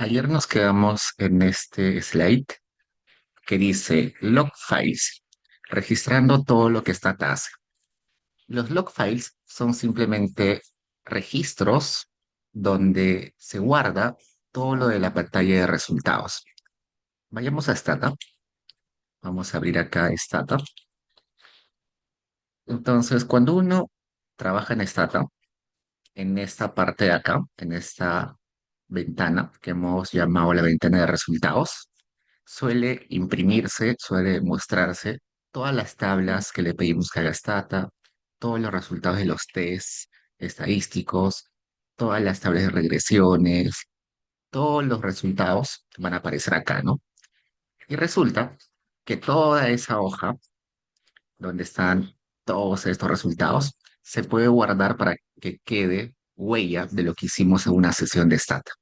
Ayer nos quedamos en este slide que dice log files, registrando todo lo que esta hace. Los log files son simplemente registros donde se guarda todo lo de la pantalla de resultados. Vayamos a Stata. Vamos a abrir acá Stata. Entonces, cuando uno trabaja en Stata, en esta parte de acá, en esta ventana que hemos llamado la ventana de resultados, suele imprimirse, suele mostrarse todas las tablas que le pedimos que haga Stata, todos los resultados de los tests estadísticos, todas las tablas de regresiones, todos los resultados van a aparecer acá, ¿no? Y resulta que toda esa hoja donde están todos estos resultados se puede guardar para que quede huella de lo que hicimos en una sesión de Stata.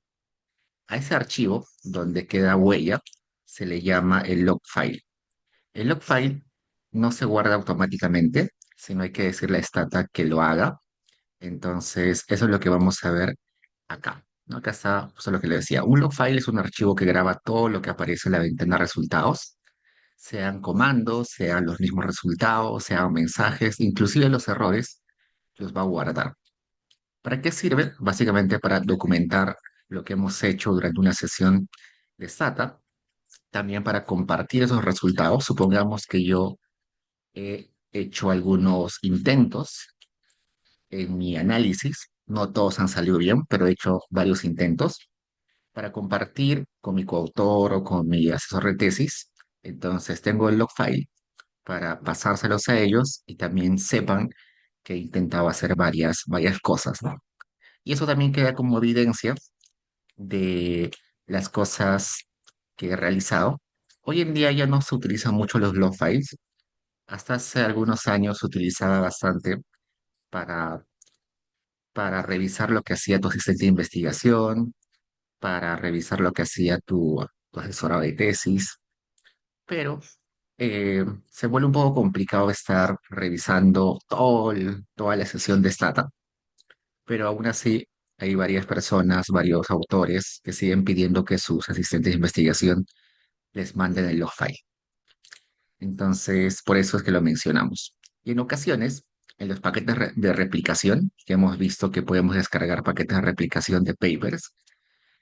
A ese archivo donde queda huella se le llama el log file. El log file no se guarda automáticamente, sino hay que decirle a Stata que lo haga. Entonces, eso es lo que vamos a ver acá, ¿no? Acá está justo lo que le decía. Un log file es un archivo que graba todo lo que aparece en la ventana de resultados, sean comandos, sean los mismos resultados, sean mensajes, inclusive los errores, los va a guardar. ¿Para qué sirve? Básicamente para documentar lo que hemos hecho durante una sesión de Stata, también para compartir esos resultados. Supongamos que yo he hecho algunos intentos en mi análisis, no todos han salido bien, pero he hecho varios intentos para compartir con mi coautor o con mi asesor de tesis. Entonces tengo el log file para pasárselos a ellos y también sepan que he intentado hacer varias cosas, ¿no? Y eso también queda como evidencia de las cosas que he realizado. Hoy en día ya no se utilizan mucho los log files. Hasta hace algunos años se utilizaba bastante para, para revisar lo que hacía tu asistente de investigación, para revisar lo que hacía tu asesora de tesis, pero se vuelve un poco complicado estar revisando toda la sesión de Stata, pero aún así hay varias personas, varios autores que siguen pidiendo que sus asistentes de investigación les manden el log file. Entonces, por eso es que lo mencionamos. Y en ocasiones, en los paquetes de replicación, que hemos visto que podemos descargar paquetes de replicación de papers,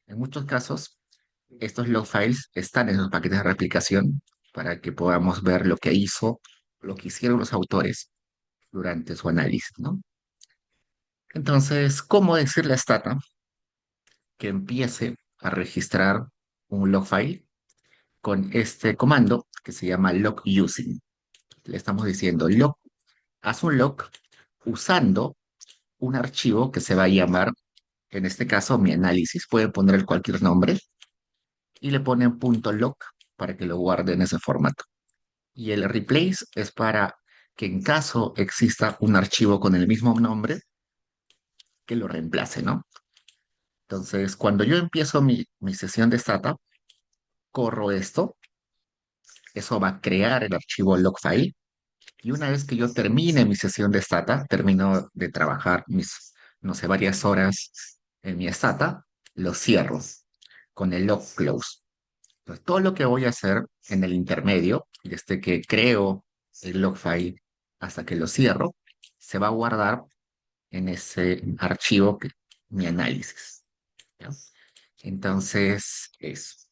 en muchos casos, estos log files están en los paquetes de replicación para que podamos ver lo que hicieron los autores durante su análisis, ¿no? Entonces, ¿cómo decirle a Stata que empiece a registrar un log file con este comando que se llama log using? Le estamos diciendo haz un log usando un archivo que se va a llamar, en este caso, mi análisis. Puede poner cualquier nombre y le ponen .log para que lo guarde en ese formato. Y el replace es para que en caso exista un archivo con el mismo nombre, que lo reemplace, ¿no? Entonces, cuando yo empiezo mi sesión de Stata, corro esto, eso va a crear el archivo log file. Y una vez que yo termine mi sesión de Stata, termino de trabajar mis, no sé, varias horas en mi Stata, lo cierro con el log close. Entonces, todo lo que voy a hacer en el intermedio, desde que creo el log file hasta que lo cierro, se va a guardar en ese archivo mi análisis, ¿ya? Entonces, es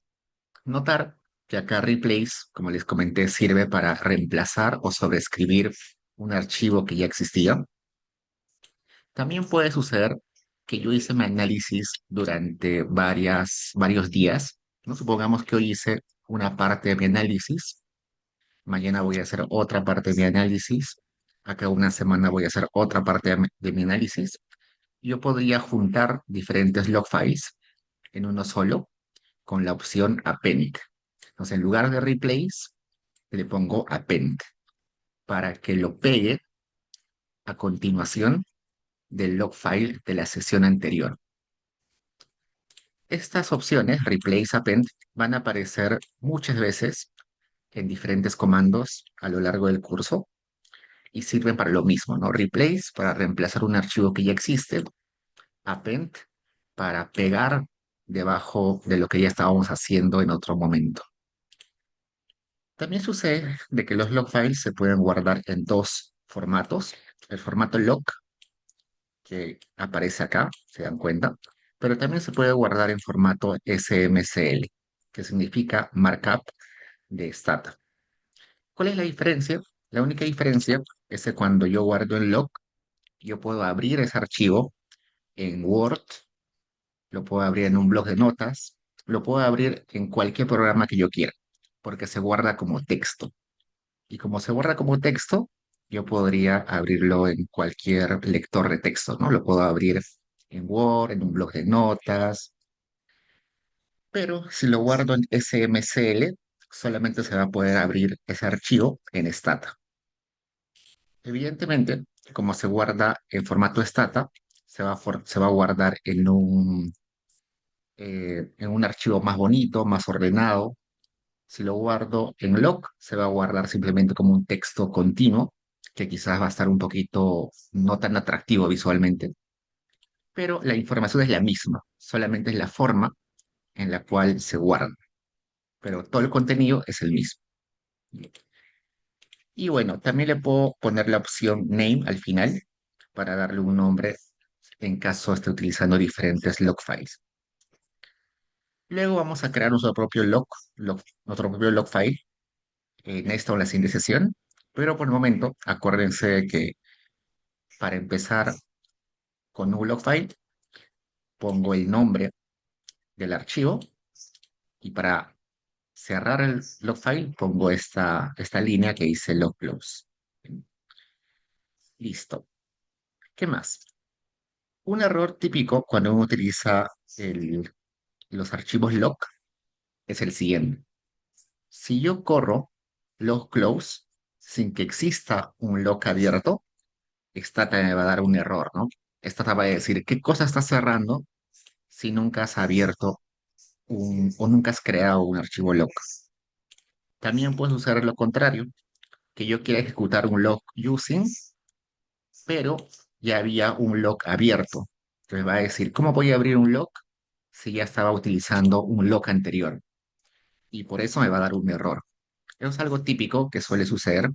notar que acá replace, como les comenté, sirve para reemplazar o sobreescribir un archivo que ya existía. También puede suceder que yo hice mi análisis durante varios días, ¿no? Supongamos que hoy hice una parte de mi análisis, mañana voy a hacer otra parte de mi análisis, acá una semana voy a hacer otra parte de mi análisis. Yo podría juntar diferentes log files en uno solo con la opción append. Entonces, en lugar de replace, le pongo append para que lo pegue a continuación del log file de la sesión anterior. Estas opciones, replace, append, van a aparecer muchas veces en diferentes comandos a lo largo del curso y sirven para lo mismo, ¿no? Replace para reemplazar un archivo que ya existe, append para pegar debajo de lo que ya estábamos haciendo en otro momento. También sucede de que los log files se pueden guardar en dos formatos. El formato log, que aparece acá, se dan cuenta, pero también se puede guardar en formato SMCL, que significa Markup de Stata. ¿Cuál es la diferencia? La única diferencia es que cuando yo guardo en log, yo puedo abrir ese archivo en Word, lo puedo abrir en un blog de notas, lo puedo abrir en cualquier programa que yo quiera, porque se guarda como texto. Y como se guarda como texto, yo podría abrirlo en cualquier lector de texto, ¿no? Lo puedo abrir en Word, en un blog de notas, pero si lo guardo en SMCL, solamente se va a poder abrir ese archivo en Stata. Evidentemente, como se guarda en formato Stata, se va a guardar en un archivo más bonito, más ordenado. Si lo guardo en log, se va a guardar simplemente como un texto continuo, que quizás va a estar un poquito no tan atractivo visualmente, pero la información es la misma, solamente es la forma en la cual se guarda, pero todo el contenido es el mismo. Y bueno, también le puedo poner la opción name al final para darle un nombre en caso esté utilizando diferentes log files. Luego vamos a crear nuestro propio log file en esta o la siguiente sesión, pero por el momento acuérdense de que para empezar con un log file pongo el nombre del archivo y para cerrar el log file pongo esta línea que dice log close. Listo. ¿Qué más? Un error típico cuando uno utiliza los archivos log es el siguiente. Si yo corro log close sin que exista un log abierto, Stata me va a dar un error, ¿no? Stata va a decir, ¿qué cosa estás cerrando si nunca has abierto o nunca has creado un archivo log? También puedes usar lo contrario, que yo quiera ejecutar un log using, pero ya había un log abierto. Entonces va a decir, ¿cómo voy a abrir un log si ya estaba utilizando un log anterior? Y por eso me va a dar un error. Eso es algo típico que suele suceder.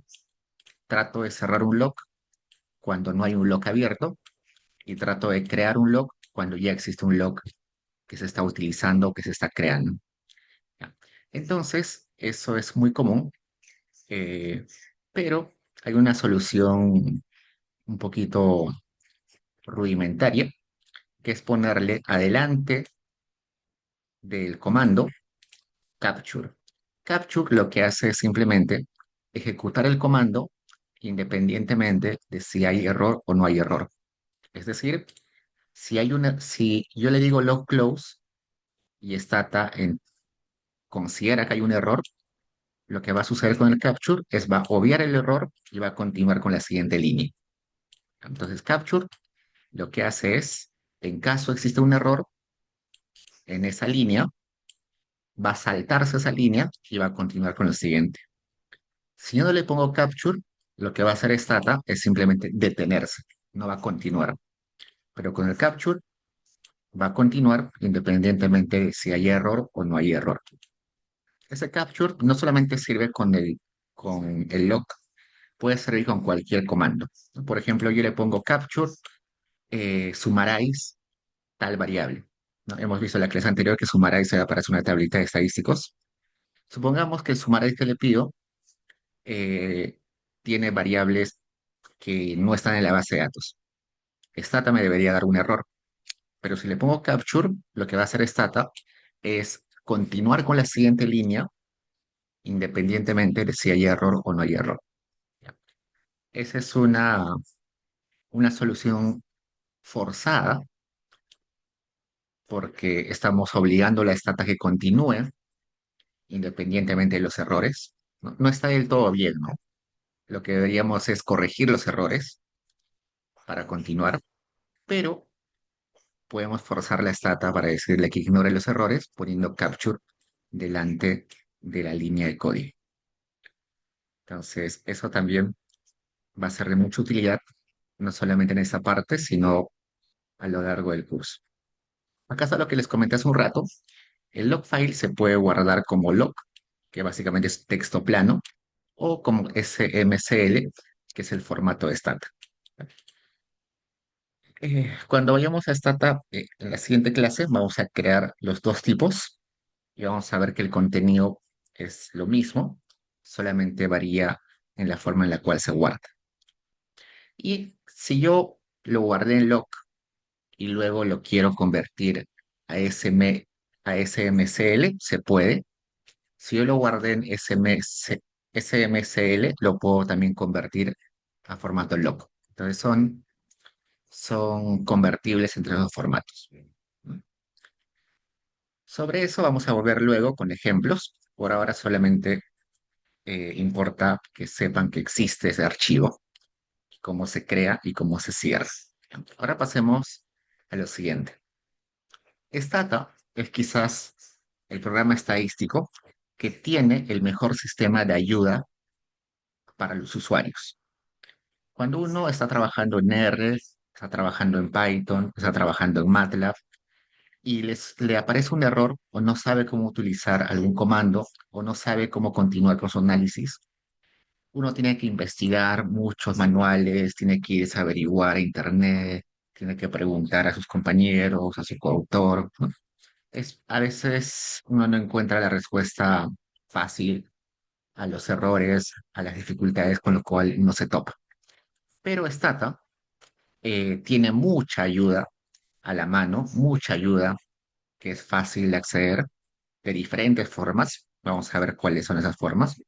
Trato de cerrar un log cuando no hay un log abierto y trato de crear un log cuando ya existe un log que se está utilizando, que se está creando. ¿Ya? Entonces, eso es muy común, eh, pero hay una solución un poquito rudimentaria, que es ponerle adelante del comando capture. Capture lo que hace es simplemente ejecutar el comando independientemente de si hay error o no hay error. Es decir, si yo le digo log close y considera que hay un error, lo que va a suceder con el capture es va a obviar el error y va a continuar con la siguiente línea. Entonces, capture lo que hace es, en caso existe un error en esa línea, va a saltarse esa línea y va a continuar con el siguiente. Si yo no le pongo capture, lo que va a hacer Stata es simplemente detenerse, no va a continuar. Pero con el capture va a continuar independientemente de si hay error o no hay error. Ese capture no solamente sirve con el log, puede servir con cualquier comando. Por ejemplo, yo le pongo capture summarize tal variable. ¿No? Hemos visto en la clase anterior que summarize era para una tablita de estadísticos. Supongamos que el summarize que le pido eh, tiene variables que no están en la base de datos. Stata me debería dar un error, pero si le pongo capture, lo que va a hacer Stata es continuar con la siguiente línea independientemente de si hay error o no hay error. Esa es una solución forzada porque estamos obligando a la Stata que continúe independientemente de los errores. No, no está del todo bien, ¿no? Lo que deberíamos es corregir los errores para continuar, pero podemos forzar la Stata para decirle que ignore los errores poniendo capture delante de la línea de código. Entonces, eso también va a ser de mucha utilidad, no solamente en esta parte, sino a lo largo del curso. Acá está lo que les comenté hace un rato. El log file se puede guardar como log, que básicamente es texto plano, o como SMCL, que es el formato de Stata. Cuando vayamos a Stata, en la siguiente clase vamos a crear los dos tipos y vamos a ver que el contenido es lo mismo, solamente varía en la forma en la cual se guarda. Y si yo lo guardé en log y luego lo quiero convertir a a SMCL, se puede. Si yo lo guardé en SMCL, lo puedo también convertir a formato log. Entonces son convertibles entre los dos formatos. Sobre eso vamos a volver luego con ejemplos. Por ahora solamente importa que sepan que existe ese archivo, cómo se crea y cómo se cierra. Ahora pasemos a lo siguiente. Stata es quizás el programa estadístico que tiene el mejor sistema de ayuda para los usuarios. Cuando uno está trabajando en R, está trabajando en Python, está trabajando en MATLAB y le aparece un error o no sabe cómo utilizar algún comando o no sabe cómo continuar con su análisis, uno tiene que investigar muchos manuales, tiene que irse a averiguar a internet, tiene que preguntar a sus compañeros, a su coautor, ¿no? A veces uno no encuentra la respuesta fácil a los errores, a las dificultades con lo cual uno se topa. Pero Stata tiene mucha ayuda a la mano, mucha ayuda que es fácil de acceder de diferentes formas. Vamos a ver cuáles son esas formas.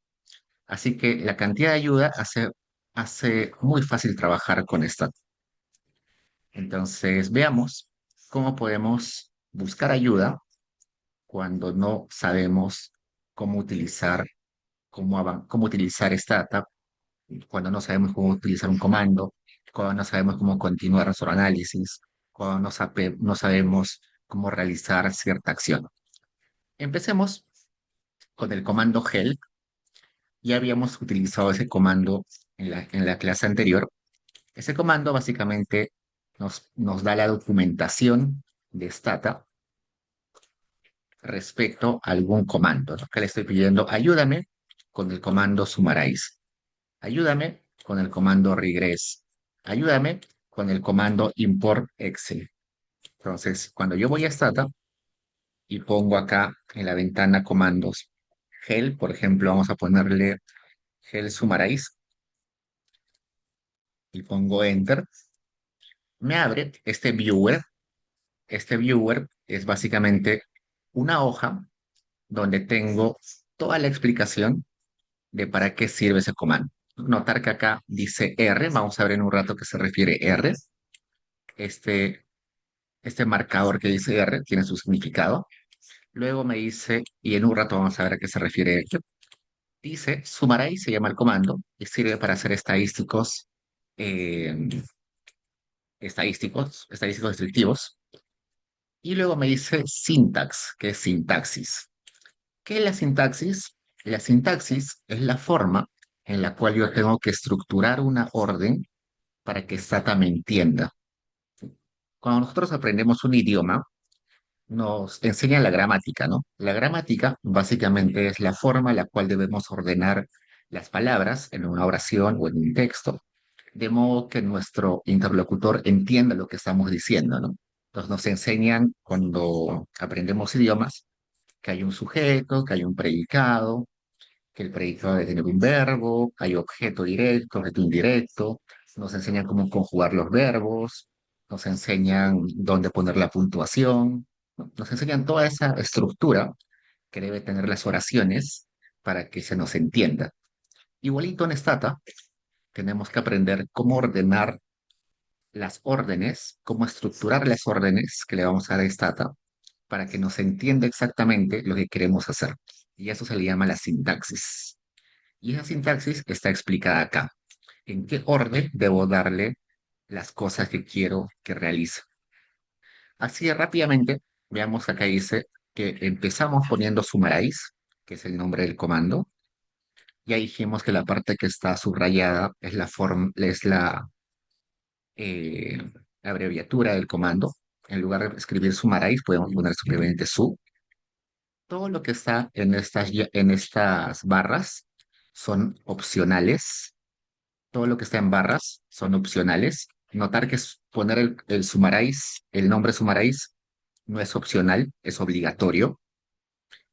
Así que la cantidad de ayuda hace muy fácil trabajar con Stata. Entonces, veamos cómo podemos buscar ayuda cuando no sabemos cómo utilizar, cómo utilizar Stata, cuando no sabemos cómo utilizar un comando, cuando no sabemos cómo continuar nuestro análisis, cuando no sabemos cómo realizar cierta acción. Empecemos con el comando help. Ya habíamos utilizado ese comando en la clase anterior. Ese comando básicamente nos da la documentación de Stata respecto a algún comando, ¿no? Que le estoy pidiendo, ayúdame con el comando summarize, ayúdame con el comando regress, ayúdame con el comando import Excel. Entonces, cuando yo voy a Stata y pongo acá en la ventana comandos help, por ejemplo, vamos a ponerle help summarize y pongo enter, me abre este viewer. Este viewer es básicamente una hoja donde tengo toda la explicación de para qué sirve ese comando. Notar que acá dice R, vamos a ver en un rato qué se refiere R. Este, este marcador que dice R tiene su significado. Luego me dice, y en un rato vamos a ver a qué se refiere esto. Dice, summarize se llama el comando y sirve para hacer eh, estadísticos descriptivos. Y luego me dice syntax, que es sintaxis. ¿Qué es la sintaxis? La sintaxis es la forma en la cual yo tengo que estructurar una orden para que Stata me entienda. Cuando nosotros aprendemos un idioma, nos enseñan la gramática, ¿no? La gramática básicamente es la forma en la cual debemos ordenar las palabras en una oración o en un texto, de modo que nuestro interlocutor entienda lo que estamos diciendo, ¿no? Entonces nos enseñan cuando aprendemos idiomas que hay un sujeto, que hay un predicado, que el predicado debe tener un verbo, hay objeto directo, objeto indirecto, nos enseñan cómo conjugar los verbos, nos enseñan dónde poner la puntuación, ¿no? Nos enseñan toda esa estructura que debe tener las oraciones para que se nos entienda. Igualito en Stata, tenemos que aprender cómo ordenar las órdenes, cómo estructurar las órdenes que le vamos a dar a Stata para que nos entienda exactamente lo que queremos hacer. Y eso se le llama la sintaxis. Y esa sintaxis está explicada acá. ¿En qué orden debo darle las cosas que quiero que realice? Así de rápidamente, veamos acá dice que empezamos poniendo summarize, que es el nombre del comando. Ya dijimos que la parte que está subrayada es la eh, abreviatura del comando. En lugar de escribir summarize, podemos poner simplemente su. Todo lo que está en estas barras son opcionales. Todo lo que está en barras son opcionales. Notar que poner el summarize, el nombre summarize, no es opcional, es obligatorio,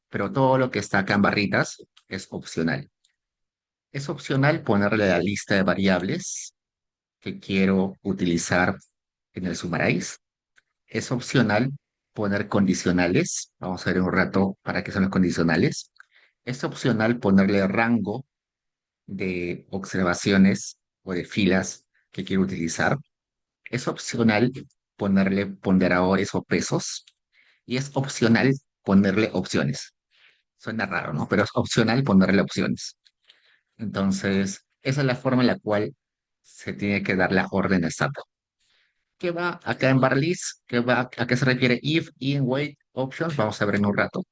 pero todo lo que está acá en barritas es opcional. Es opcional ponerle la lista de variables que quiero utilizar en el summarize. Es opcional poner condicionales. Vamos a ver en un rato para qué son los condicionales. Es opcional ponerle rango de observaciones o de filas que quiero utilizar. Es opcional ponerle ponderadores o pesos. Y es opcional ponerle opciones. Suena raro, ¿no? Pero es opcional ponerle opciones. Entonces, esa es la forma en la cual se tiene que dar la orden exacta. ¿Qué va acá en barlist? ¿Qué va, a qué se refiere if, in, wait, options? Vamos a ver en un rato.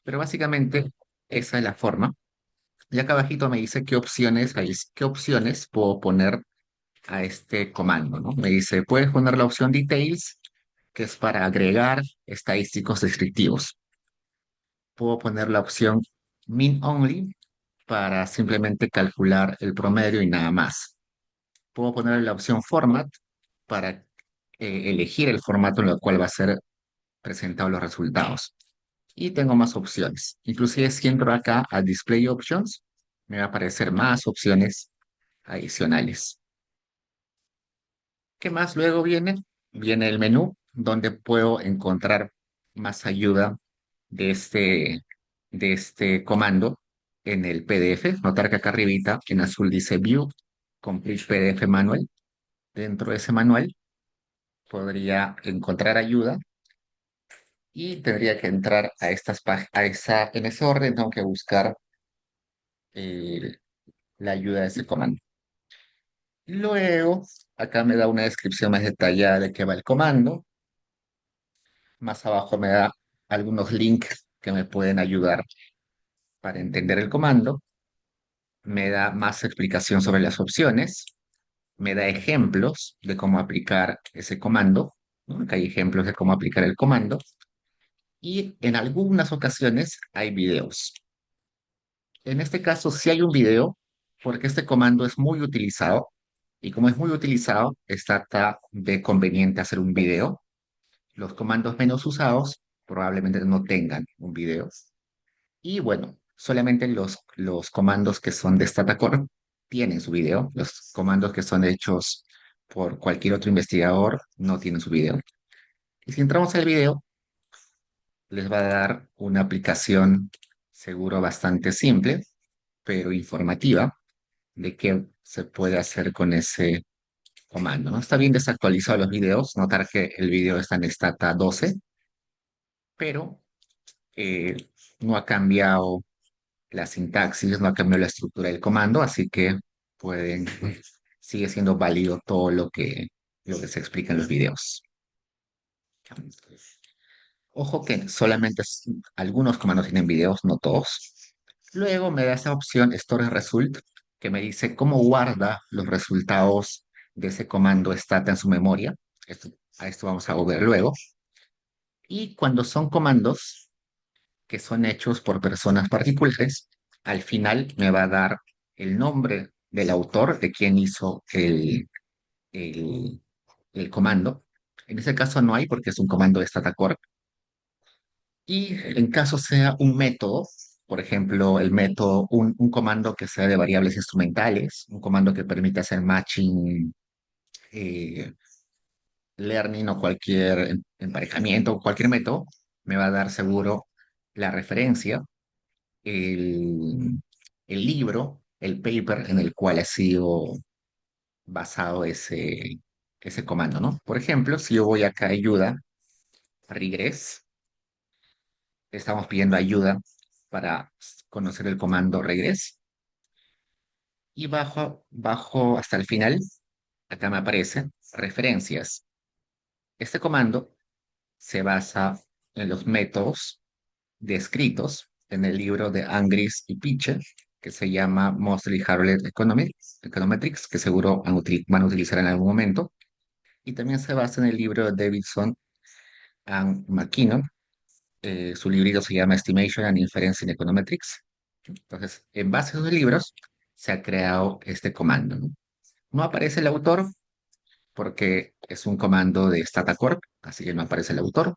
Pero básicamente esa es la forma. Y acá abajito me dice qué opciones puedo poner a este comando, ¿no? Me dice, puedes poner la opción details, que es para agregar estadísticos descriptivos. Puedo poner la opción min only para simplemente calcular el promedio y nada más. Puedo poner la opción format para elegir el formato en el cual va a ser presentado los resultados. Y tengo más opciones. Inclusive si entro acá a Display Options, me va a aparecer más opciones adicionales. ¿Qué más luego viene? Viene el menú donde puedo encontrar más ayuda de este comando en el PDF. Notar que acá arribita en azul dice View Complete PDF Manual. Dentro de ese manual podría encontrar ayuda y tendría que entrar a estas páginas, en ese orden tengo que buscar eh, la ayuda de ese comando. Luego, acá me da una descripción más detallada de qué va el comando. Más abajo me da algunos links que me pueden ayudar para entender el comando. Me da más explicación sobre las opciones. Me da ejemplos de cómo aplicar ese comando, ¿no? Acá hay ejemplos de cómo aplicar el comando. Y en algunas ocasiones hay videos. En este caso, sí hay un video, porque este comando es muy utilizado. Y como es muy utilizado, está de conveniente hacer un video. Los comandos menos usados probablemente no tengan un video. Y bueno, solamente los comandos que son de StataCore tienen su video. Los comandos que son hechos por cualquier otro investigador no tienen su video. Y si entramos al video, les va a dar una aplicación seguro bastante simple, pero informativa de qué se puede hacer con ese comando, ¿no? Está bien desactualizado los videos. Notar que el video está en Stata 12, pero eh, no ha cambiado la sintaxis, no ha cambiado la estructura del comando, así que pueden, sigue siendo válido todo lo que se explica en los videos. Ojo que solamente algunos comandos tienen videos, no todos. Luego me da esa opción Store Result, que me dice cómo guarda los resultados de ese comando stata en su memoria. A esto vamos a ver luego. Y cuando son comandos que son hechos por personas particulares, al final me va a dar el nombre del autor, de quien hizo el, el comando. En ese caso no hay porque es un comando de StataCore. Y en caso sea un método, por ejemplo, el método, un comando que sea de variables instrumentales, un comando que permita hacer matching, eh, learning o cualquier emparejamiento, cualquier método, me va a dar seguro la referencia, el, el libro, el paper en el cual ha sido basado ese comando, ¿no? Por ejemplo, si yo voy acá a ayuda, regress, estamos pidiendo ayuda para conocer el comando regress y bajo hasta el final, acá me aparece referencias. Este comando se basa en los métodos descritos en el libro de Angris y Pitcher, que se llama Mostly Harvard Econometrics, que seguro van a utilizar en algún momento. Y también se basa en el libro de Davidson Ann McKinnon. Su librito se llama Estimation and Inference in Econometrics. Entonces, en base a esos libros, se ha creado este comando, ¿no? No aparece el autor porque es un comando de StataCorp, así que no aparece el autor.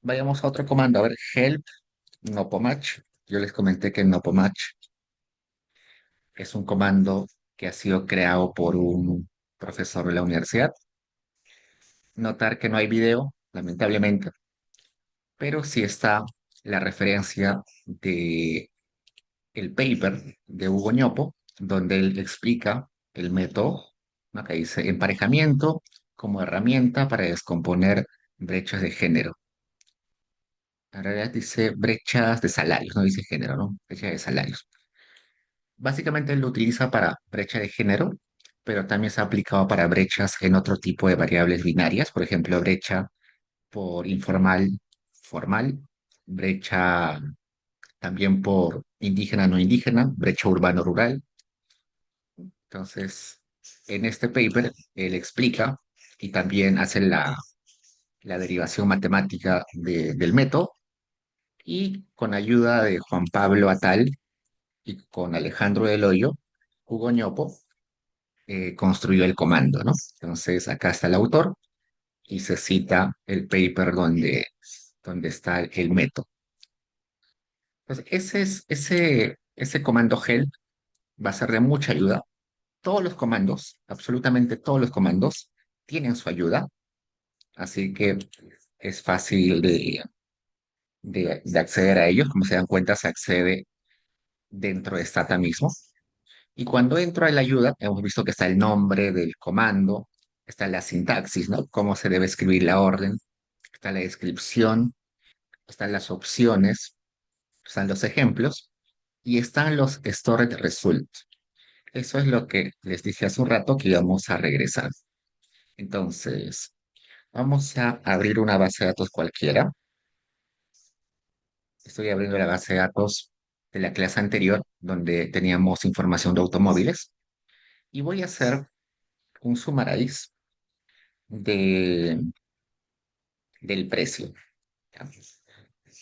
Vayamos a otro comando, a ver, help Nopomach. Yo les comenté que Nopomach es un comando que ha sido creado por un profesor de la universidad. Notar que no hay video, lamentablemente, pero sí está la referencia de el paper de Hugo Ñopo, donde él explica el método, ¿no? Que dice emparejamiento como herramienta para descomponer brechas de género. En realidad dice brechas de salarios, no dice género, ¿no? Brechas de salarios. Básicamente él lo utiliza para brecha de género, pero también se ha aplicado para brechas en otro tipo de variables binarias, por ejemplo, brecha por informal, formal, brecha también por indígena, no indígena, brecha urbano-rural. Entonces, en este paper, él explica y también hace la derivación matemática del método y con ayuda de Juan Pablo Atal y con Alejandro Del Hoyo, Hugo Ñopo construyó el comando, ¿no? Entonces, acá está el autor y se cita el paper donde está el método. Entonces, ese comando help va a ser de mucha ayuda. Todos los comandos, absolutamente todos los comandos, tienen su ayuda, así que es fácil de acceder a ellos. Como se dan cuenta, se accede dentro de Stata mismo. Y cuando entro a la ayuda, hemos visto que está el nombre del comando, está la sintaxis, ¿no? Cómo se debe escribir la orden, está la descripción, están las opciones, están los ejemplos y están los stored results. Eso es lo que les dije hace un rato que íbamos a regresar. Entonces, vamos a abrir una base de datos cualquiera. Estoy abriendo la base de datos de la clase anterior, donde teníamos información de automóviles, y voy a hacer un summarize de, del precio. ¿Ya?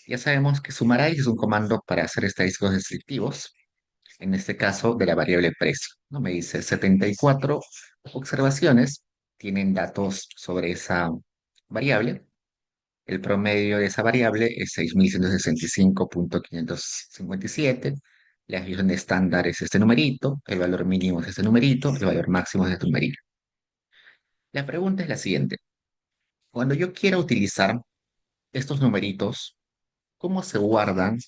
Ya sabemos que summarize es un comando para hacer estadísticos descriptivos, en este caso de la variable precio, ¿no? Me dice 74 observaciones, tienen datos sobre esa variable. El promedio de esa variable es 6.165.557. La desviación estándar es este numerito, el valor mínimo es este numerito, el valor máximo es este numerito. La pregunta es la siguiente. Cuando yo quiera utilizar estos numeritos, ¿cómo se guardan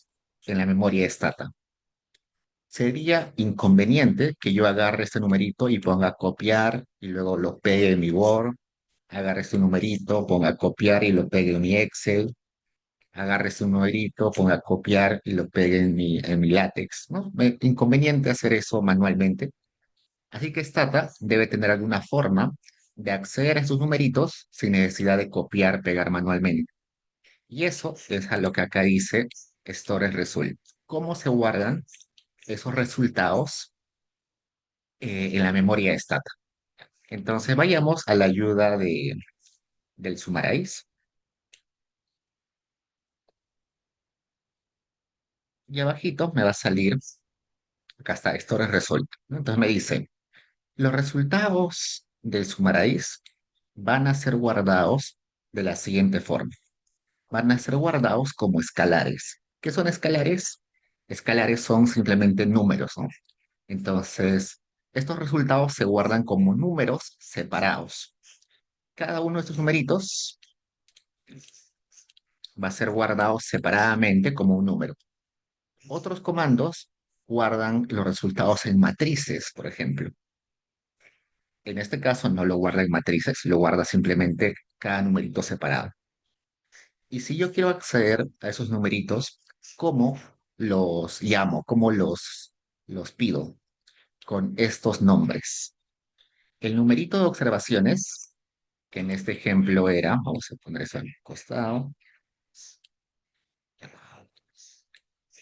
en la memoria stata? Sería inconveniente que yo agarre este numerito y ponga copiar y luego lo pegue en mi Word, agarre este numerito, ponga copiar y lo pegue en mi Excel, agarre ese numerito, ponga copiar y lo pegue en mi látex, ¿no? Inconveniente hacer eso manualmente. Así que Stata debe tener alguna forma de acceder a esos numeritos sin necesidad de copiar, pegar manualmente. Y eso es a lo que acá dice Storage Result. ¿Cómo se guardan esos resultados en la memoria de Stata? Entonces vayamos a la ayuda del Summarize. Y abajito me va a salir, acá está, Storage Result, ¿no? Entonces me dice, los resultados del Summarize van a ser guardados de la siguiente forma. Van a ser guardados como escalares. ¿Qué son escalares? Escalares son simplemente números, ¿no? Entonces, estos resultados se guardan como números separados. Cada uno de estos numeritos va a ser guardado separadamente como un número. Otros comandos guardan los resultados en matrices, por ejemplo. En este caso no lo guarda en matrices, lo guarda simplemente cada numerito separado. Y si yo quiero acceder a esos numeritos, ¿cómo los llamo? ¿Cómo los pido? Con estos nombres. El numerito de observaciones, que en este ejemplo era, vamos a poner eso al costado,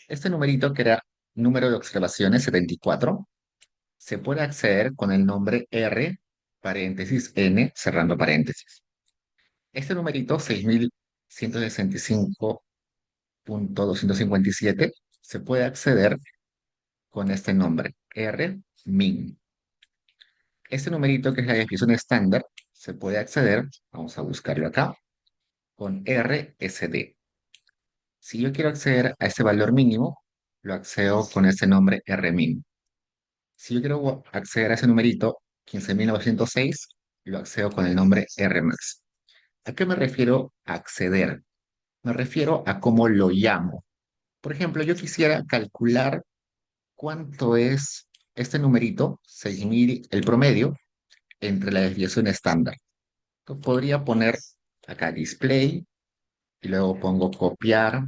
este numerito que era número de observaciones 74, se puede acceder con el nombre R, paréntesis, N, cerrando paréntesis. Este numerito, 6165.257, se puede acceder con este nombre, RMIN. Este numerito, que es la definición estándar, se puede acceder, vamos a buscarlo acá, con RSD. Si yo quiero acceder a este valor mínimo, lo accedo con este nombre RMIN. Si yo quiero acceder a ese numerito, 15.906, lo accedo con el nombre RMAX. ¿A qué me refiero a acceder? Me refiero a cómo lo llamo. Por ejemplo, yo quisiera calcular cuánto es este numerito, 6.000, el promedio, entre la desviación estándar. Entonces, podría poner acá display y luego pongo copiar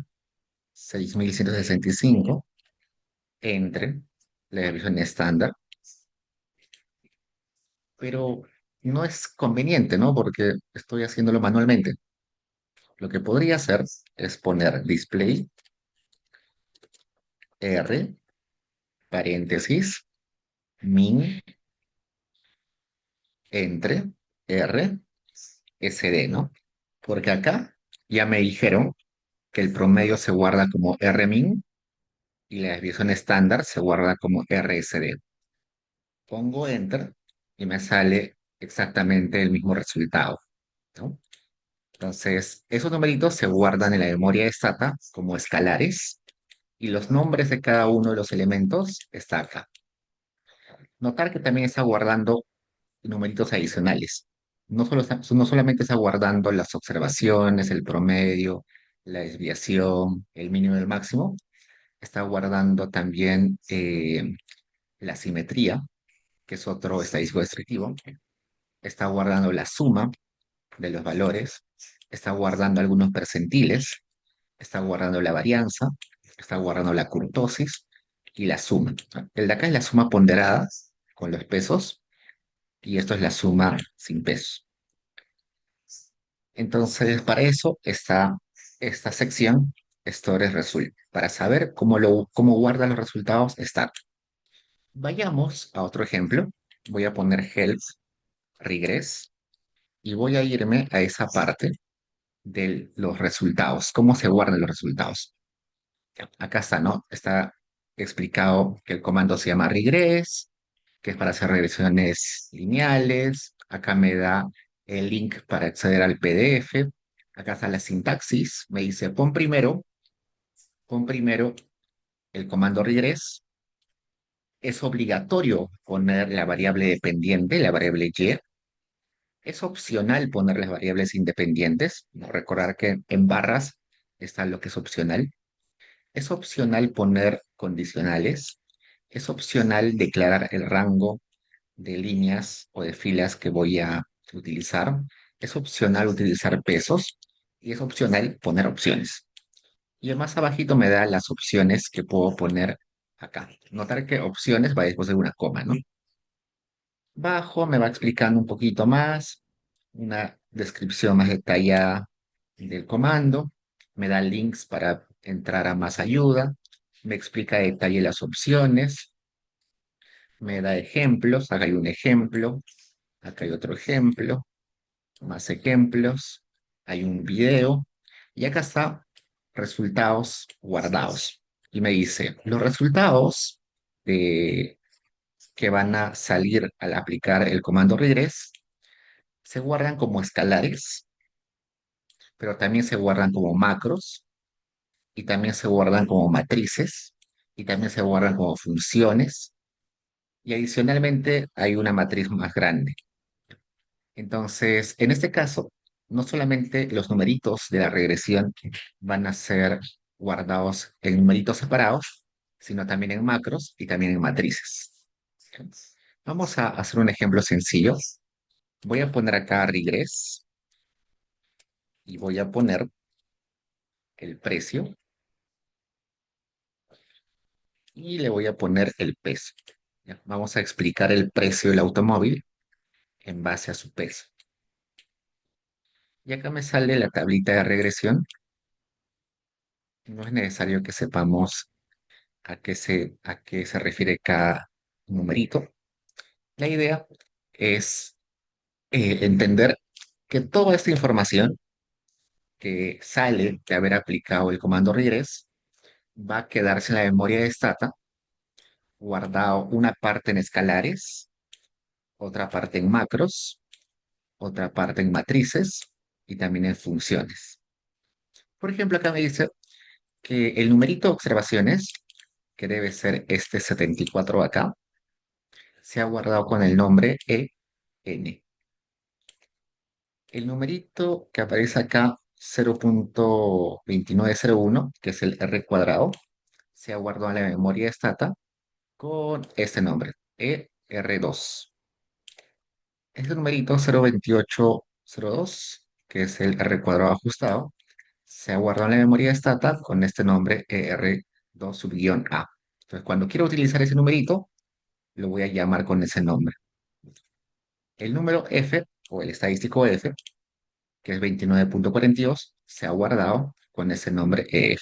6.165 entre la desviación estándar, pero no es conveniente, ¿no? Porque estoy haciéndolo manualmente. Lo que podría hacer es poner display R, paréntesis, min entre R, SD, ¿no? Porque acá ya me dijeron que el promedio se guarda como Rmin y la desviación estándar se guarda como RSD. Pongo Enter y me sale exactamente el mismo resultado, ¿no? Entonces, esos numeritos se guardan en la memoria de SATA como escalares y los nombres de cada uno de los elementos está acá. Notar que también está guardando numeritos adicionales. No solamente está guardando las observaciones, el promedio, la desviación, el mínimo y el máximo, está guardando también la simetría, que es otro estadístico descriptivo, está guardando la suma de los valores, está guardando algunos percentiles, está guardando la varianza, está guardando la kurtosis y la suma. El de acá es la suma ponderada con los pesos y esto es la suma sin pesos. Entonces, para eso está esta sección Stores Result. Para saber cómo guarda los resultados, está. Vayamos a otro ejemplo. Voy a poner help regress y voy a irme a esa parte de los resultados. ¿Cómo se guardan los resultados? Acá está, ¿no? Está explicado que el comando se llama regress, que es para hacer regresiones lineales. Acá me da el link para acceder al PDF. Acá está la sintaxis. Me dice, pon primero el comando regress. Es obligatorio poner la variable dependiente, la variable y. Es opcional poner las variables independientes. Recordar que en barras está lo que es opcional. Es opcional poner condicionales. Es opcional declarar el rango de líneas o de filas que voy a utilizar. Es opcional utilizar pesos y es opcional poner opciones. Y más abajito me da las opciones que puedo poner acá. Notar que opciones va después de una coma, ¿no? Bajo me va explicando un poquito más, una descripción más detallada del comando, me da links para entrar a más ayuda, me explica a detalle las opciones, me da ejemplos, acá hay un ejemplo, acá hay otro ejemplo, más ejemplos, hay un video y acá está resultados guardados. Y me dice, los resultados que van a salir al aplicar el comando regress se guardan como escalares, pero también se guardan como macros y también se guardan como matrices y también se guardan como funciones y adicionalmente hay una matriz más grande. Entonces, en este caso, no solamente los numeritos de la regresión van a ser guardados en numeritos separados, sino también en macros y también en matrices. Vamos a hacer un ejemplo sencillo. Voy a poner acá regress y voy a poner el precio y le voy a poner el peso. ¿Ya? Vamos a explicar el precio del automóvil en base a su peso. Y acá me sale la tablita de regresión. No es necesario que sepamos a qué se refiere cada numerito. La idea es entender que toda esta información que sale de haber aplicado el comando regress va a quedarse en la memoria de Stata, guardado una parte en escalares, otra parte en macros, otra parte en matrices y también en funciones. Por ejemplo, acá me dice que el numerito de observaciones, que debe ser este 74 acá, se ha guardado con el nombre EN. El numerito que aparece acá, 0.2901, que es el R cuadrado, se ha guardado en la memoria de Stata con este nombre, ER2. Este numerito 02802, que es el R cuadrado ajustado, se ha guardado en la memoria de Stata con este nombre ER2 subguión A. Entonces, cuando quiero utilizar ese numerito, lo voy a llamar con ese nombre. El número F, o el estadístico F, que es 29.42, se ha guardado con ese nombre EF.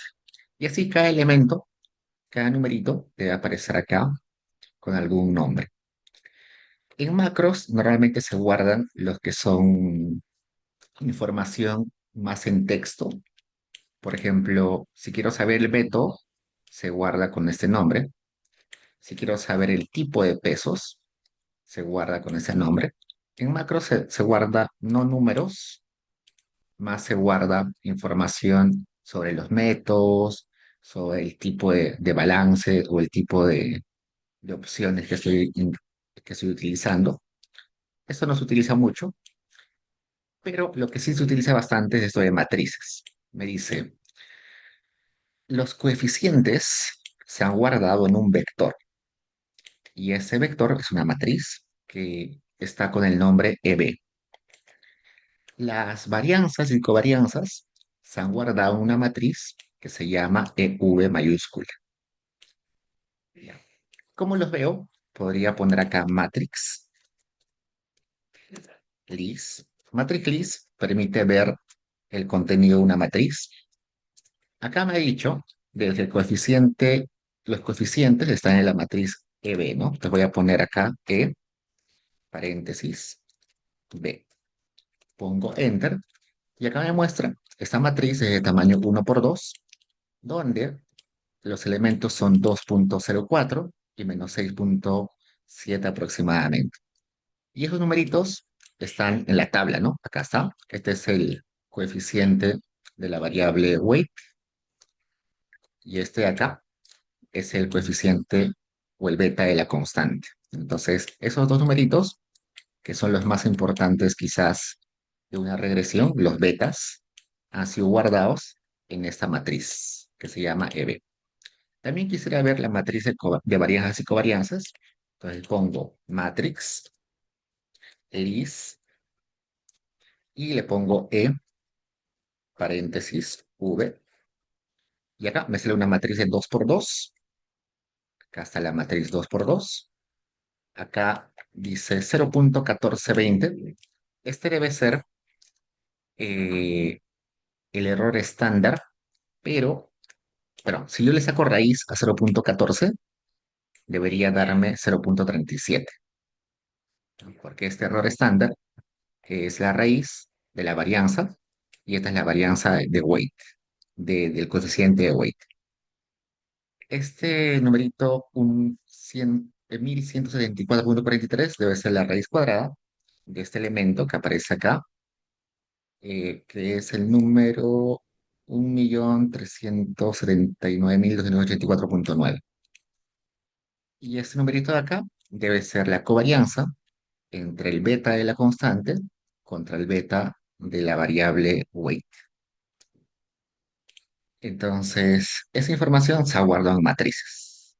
Y así cada elemento, cada numerito debe aparecer acá con algún nombre. En macros normalmente se guardan los que son información más en texto. Por ejemplo, si quiero saber el método, se guarda con este nombre. Si quiero saber el tipo de pesos, se guarda con ese nombre. En macros se guarda no números, más se guarda información sobre los métodos, sobre el tipo de balance o el tipo de opciones que estoy utilizando. Esto no se utiliza mucho, pero lo que sí se utiliza bastante es esto de matrices. Me dice, los coeficientes se han guardado en un vector y ese vector es una matriz que está con el nombre EB. Las varianzas y covarianzas se han guardado en una matriz que se llama EV mayúscula. Ya. ¿Cómo los veo? Podría poner acá matrix list. Matrix list permite ver el contenido de una matriz. Acá me ha dicho desde el coeficiente, los coeficientes están en la matriz EB, ¿no? Entonces voy a poner acá E, paréntesis, B. Pongo Enter y acá me muestra esta matriz es de tamaño 1 por 2, donde los elementos son 2.04 y -6.7 aproximadamente. Y esos numeritos están en la tabla, ¿no? Acá está. Este es el coeficiente de la variable weight y este de acá es el coeficiente o el beta de la constante. Entonces, esos dos numeritos, que son los más importantes quizás de una regresión, los betas, han sido guardados en esta matriz que se llama EB. También quisiera ver la matriz de varianzas y covarianzas. Entonces pongo matrix, lis, y le pongo E, paréntesis, V. Y acá me sale una matriz de 2 por 2. Acá está la matriz 2 por 2. Acá dice 0.1420. Este debe ser eh, el error estándar, pero si yo le saco raíz a 0.14, debería darme 0.37, porque este error estándar es la raíz de la varianza y esta es la varianza de weight, del coeficiente de weight. Este numerito, 1174.43, debe ser la raíz cuadrada de este elemento que aparece acá, que es el número 1.379.284.9. Y este numerito de acá debe ser la covarianza entre el beta de la constante contra el beta de la variable weight. Entonces, esa información se ha guardado en matrices.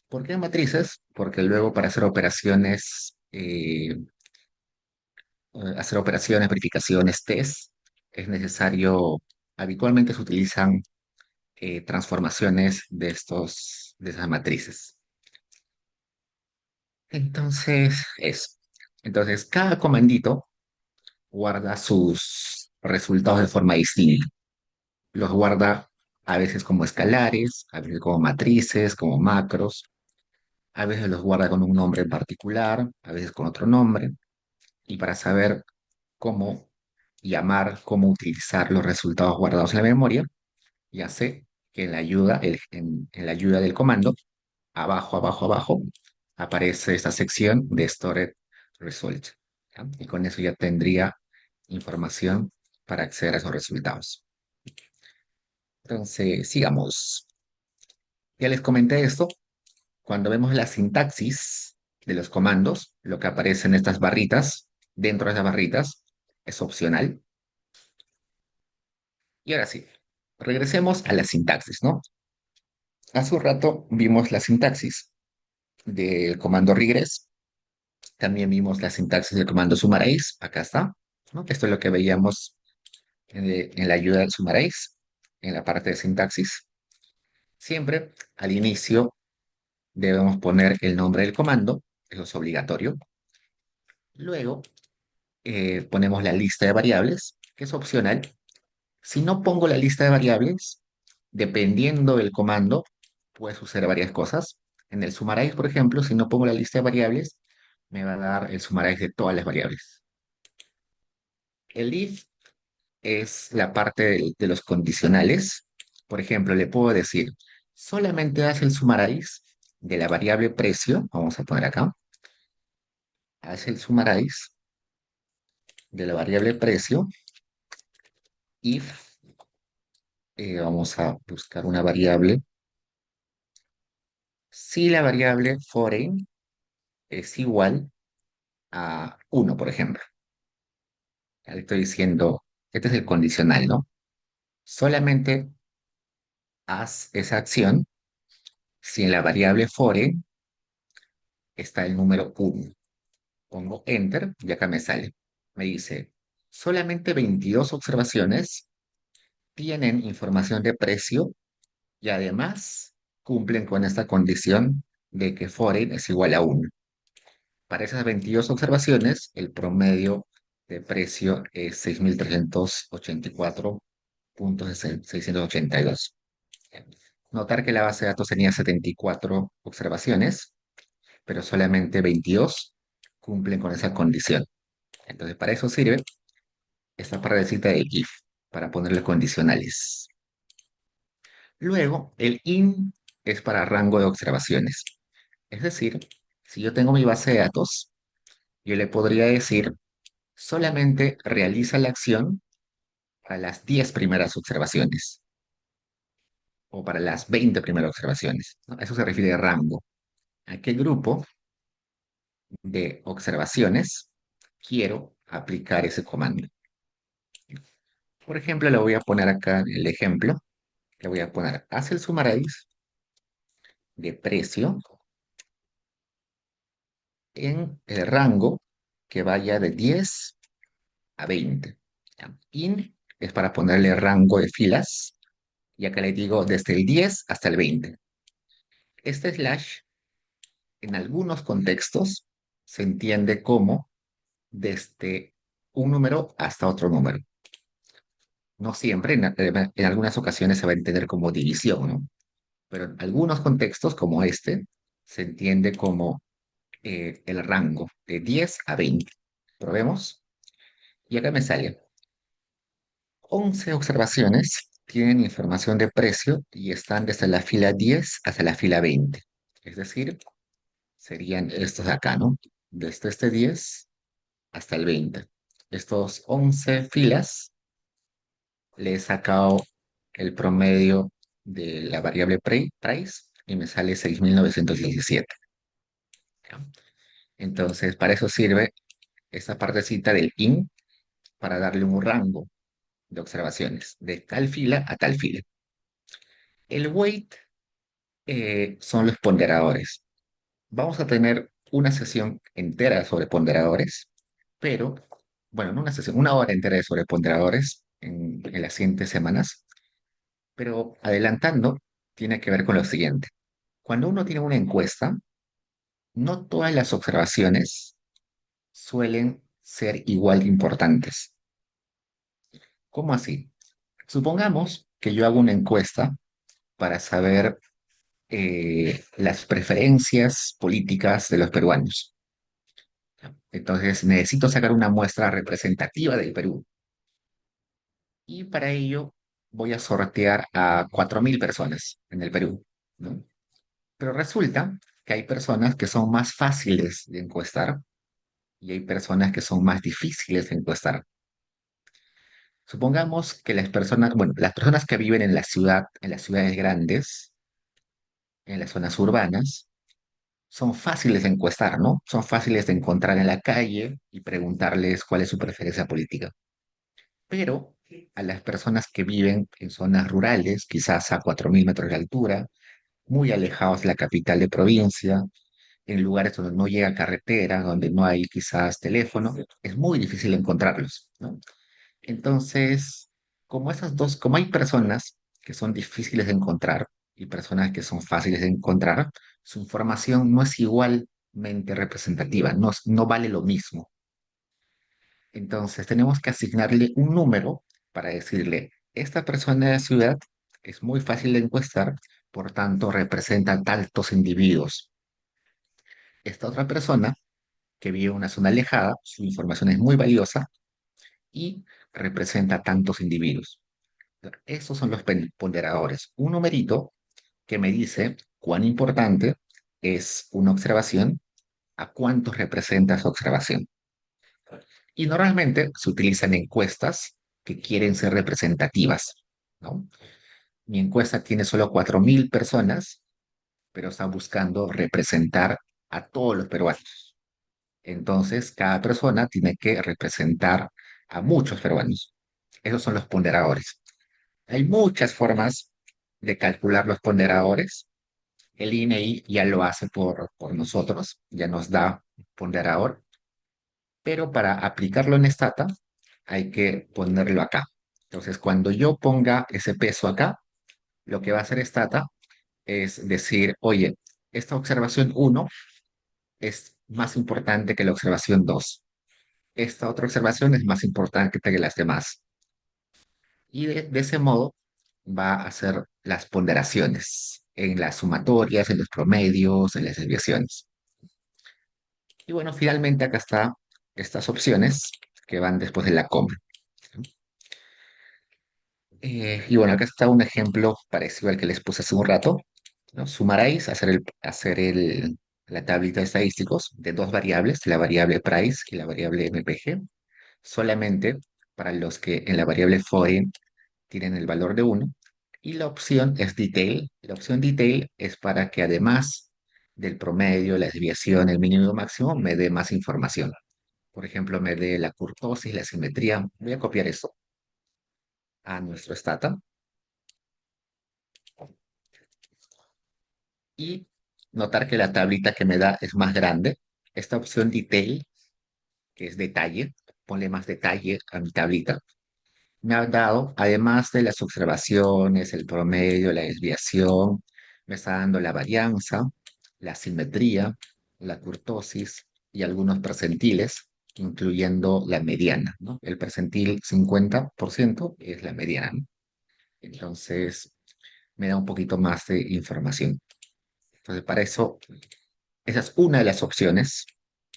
¿Por qué en matrices? Porque luego para hacer operaciones, verificaciones, test, es necesario, habitualmente se utilizan transformaciones de esas matrices. Entonces, eso. Entonces, cada comandito guarda sus resultados de forma distinta. Los guarda a veces como escalares, a veces como matrices, como macros, a veces los guarda con un nombre en particular, a veces con otro nombre. Y para saber cómo llamar cómo utilizar los resultados guardados en la memoria, ya sé que en la ayuda, en la ayuda del comando, abajo, abajo, abajo, aparece esta sección de Stored Result. ¿Ya? Y con eso ya tendría información para acceder a esos resultados. Entonces, sigamos. Ya les comenté esto. Cuando vemos la sintaxis de los comandos, lo que aparece en estas barritas, dentro de esas barritas, es opcional. Y ahora sí, regresemos a la sintaxis, ¿no? Hace un rato vimos la sintaxis del comando regress, también vimos la sintaxis del comando summarize, acá está, ¿no? Esto es lo que veíamos en la ayuda del summarize, en la parte de sintaxis. Siempre al inicio debemos poner el nombre del comando, eso es obligatorio. Luego ponemos la lista de variables, que es opcional. Si no pongo la lista de variables, dependiendo del comando, puede suceder varias cosas. En el summarize, por ejemplo, si no pongo la lista de variables, me va a dar el summarize de todas las variables. El if es la parte de los condicionales. Por ejemplo, le puedo decir, solamente haz el summarize de la variable precio, vamos a poner acá, haz el summarize de la variable precio if, vamos a buscar una variable, si la variable foreign es igual a uno, por ejemplo. Ya le estoy diciendo, este es el condicional, ¿no? Solamente haz esa acción si en la variable foreign está el número uno. Pongo enter y acá me sale. Me dice, solamente 22 observaciones tienen información de precio y además cumplen con esta condición de que foreign es igual a uno. Para esas 22 observaciones, el promedio de precio es 6.384.682. Notar que la base de datos tenía 74 observaciones, pero solamente 22 cumplen con esa condición. Entonces, para eso sirve esta paradecita de if, para ponerle condicionales. Luego, el in es para rango de observaciones. Es decir, si yo tengo mi base de datos, yo le podría decir solamente realiza la acción para las 10 primeras observaciones o para las 20 primeras observaciones, ¿no? A eso se refiere rango. ¿A qué grupo de observaciones quiero aplicar ese comando? Por ejemplo, le voy a poner acá el ejemplo. Le voy a poner, haz el summarize de precio en el rango que vaya de 10 a 20. ¿Ya? In es para ponerle rango de filas, y acá le digo desde el 10 hasta el 20. Este slash, en algunos contextos, se entiende como desde un número hasta otro número. No siempre, en algunas ocasiones se va a entender como división, ¿no? Pero en algunos contextos, como este, se entiende como el rango de 10 a 20. Probemos. Y acá me sale 11 observaciones tienen información de precio y están desde la fila 10 hasta la fila 20. Es decir, serían estos de acá, ¿no? Desde este 10 hasta el 20. Estos 11 filas le he sacado el promedio de la variable price y me sale 6.917. ¿Ya? Entonces, para eso sirve esta partecita del in para darle un rango de observaciones de tal fila a tal fila. El weight son los ponderadores. Vamos a tener una sesión entera sobre ponderadores, pero, bueno, no una sesión, una hora entera sobre ponderadores en las siguientes semanas, pero adelantando, tiene que ver con lo siguiente. Cuando uno tiene una encuesta, no todas las observaciones suelen ser igual de importantes. ¿Cómo así? Supongamos que yo hago una encuesta para saber las preferencias políticas de los peruanos. Entonces necesito sacar una muestra representativa del Perú. Y para ello voy a sortear a 4.000 personas en el Perú, ¿no? Pero resulta que hay personas que son más fáciles de encuestar y hay personas que son más difíciles de encuestar. Supongamos que las personas, bueno, las personas que viven en la ciudad, en las ciudades grandes, en las zonas urbanas, son fáciles de encuestar, ¿no? Son fáciles de encontrar en la calle y preguntarles cuál es su preferencia política. Pero a las personas que viven en zonas rurales, quizás a 4.000 metros de altura, muy alejados de la capital de provincia, en lugares donde no llega carretera, donde no hay quizás teléfono, es muy difícil encontrarlos, ¿no? Entonces, como hay personas que son difíciles de encontrar y personas que son fáciles de encontrar, su información no es igualmente representativa, no vale lo mismo. Entonces, tenemos que asignarle un número para decirle, esta persona de la ciudad es muy fácil de encuestar, por tanto, representa tantos individuos. Esta otra persona que vive en una zona alejada, su información es muy valiosa y representa tantos individuos. Esos son los ponderadores. Un numerito que me dice cuán importante es una observación, a cuántos representa esa observación. Y normalmente se utilizan encuestas que quieren ser representativas, ¿no? Mi encuesta tiene solo 4.000 personas, pero está buscando representar a todos los peruanos. Entonces, cada persona tiene que representar a muchos peruanos. Esos son los ponderadores. Hay muchas formas de calcular los ponderadores. El INEI ya lo hace por nosotros, ya nos da ponderador, pero para aplicarlo en Stata hay que ponerlo acá. Entonces, cuando yo ponga ese peso acá, lo que va a hacer Stata es decir, oye, esta observación uno es más importante que la observación 2. Esta otra observación es más importante que las demás. Y de ese modo va a hacer las ponderaciones en las sumatorias, en los promedios, en las desviaciones. Y bueno, finalmente acá está estas opciones que van después de la coma. Y bueno, acá está un ejemplo parecido al que les puse hace un rato, ¿no? Sumaráis, la tablita de estadísticos de dos variables, la variable price y la variable mpg, solamente para los que en la variable foreign tienen el valor de uno. Y la opción es detail. La opción detail es para que además del promedio, la desviación, el mínimo y máximo, me dé más información. Por ejemplo, me dé la kurtosis, la simetría. Voy a copiar esto a nuestro stata y notar que la tablita que me da es más grande. Esta opción detail, que es detalle, ponle más detalle a mi tablita, me ha dado, además de las observaciones, el promedio, la desviación, me está dando la varianza, la simetría, la kurtosis y algunos percentiles, incluyendo la mediana, ¿no? El percentil 50% es la mediana, ¿no? Entonces, me da un poquito más de información. Entonces, para eso, esa es una de las opciones.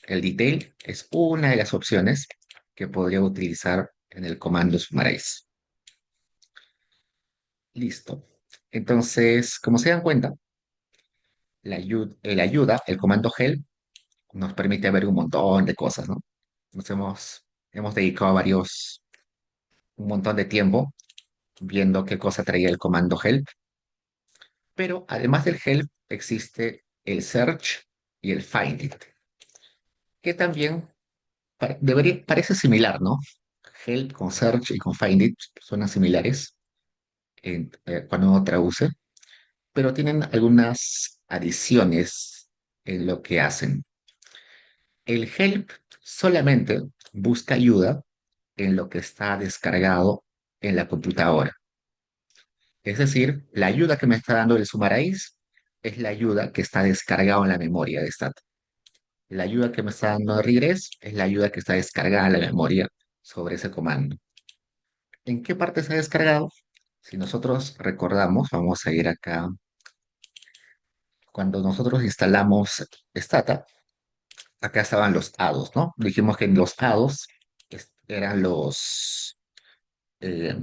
El detail es una de las opciones que podría utilizar en el comando summarize. Listo. Entonces, como se dan cuenta, el comando help, nos permite ver un montón de cosas, ¿no? Hemos dedicado un montón de tiempo viendo qué cosa traía el comando help, pero además del help existe el search y el find it, que también parece similar, ¿no? Help con search y con find it suenan similares cuando uno traduce, pero tienen algunas adiciones en lo que hacen. El help solamente busca ayuda en lo que está descargado en la computadora. Es decir, la ayuda que me está dando el summarize es la ayuda que está descargada en la memoria de Stata. La ayuda que me está dando regress es la ayuda que está descargada en la memoria sobre ese comando. ¿En qué parte se ha descargado? Si nosotros recordamos, vamos a ir acá. Cuando nosotros instalamos Stata, acá estaban los hados, ¿no? Dijimos que los hados eran eh,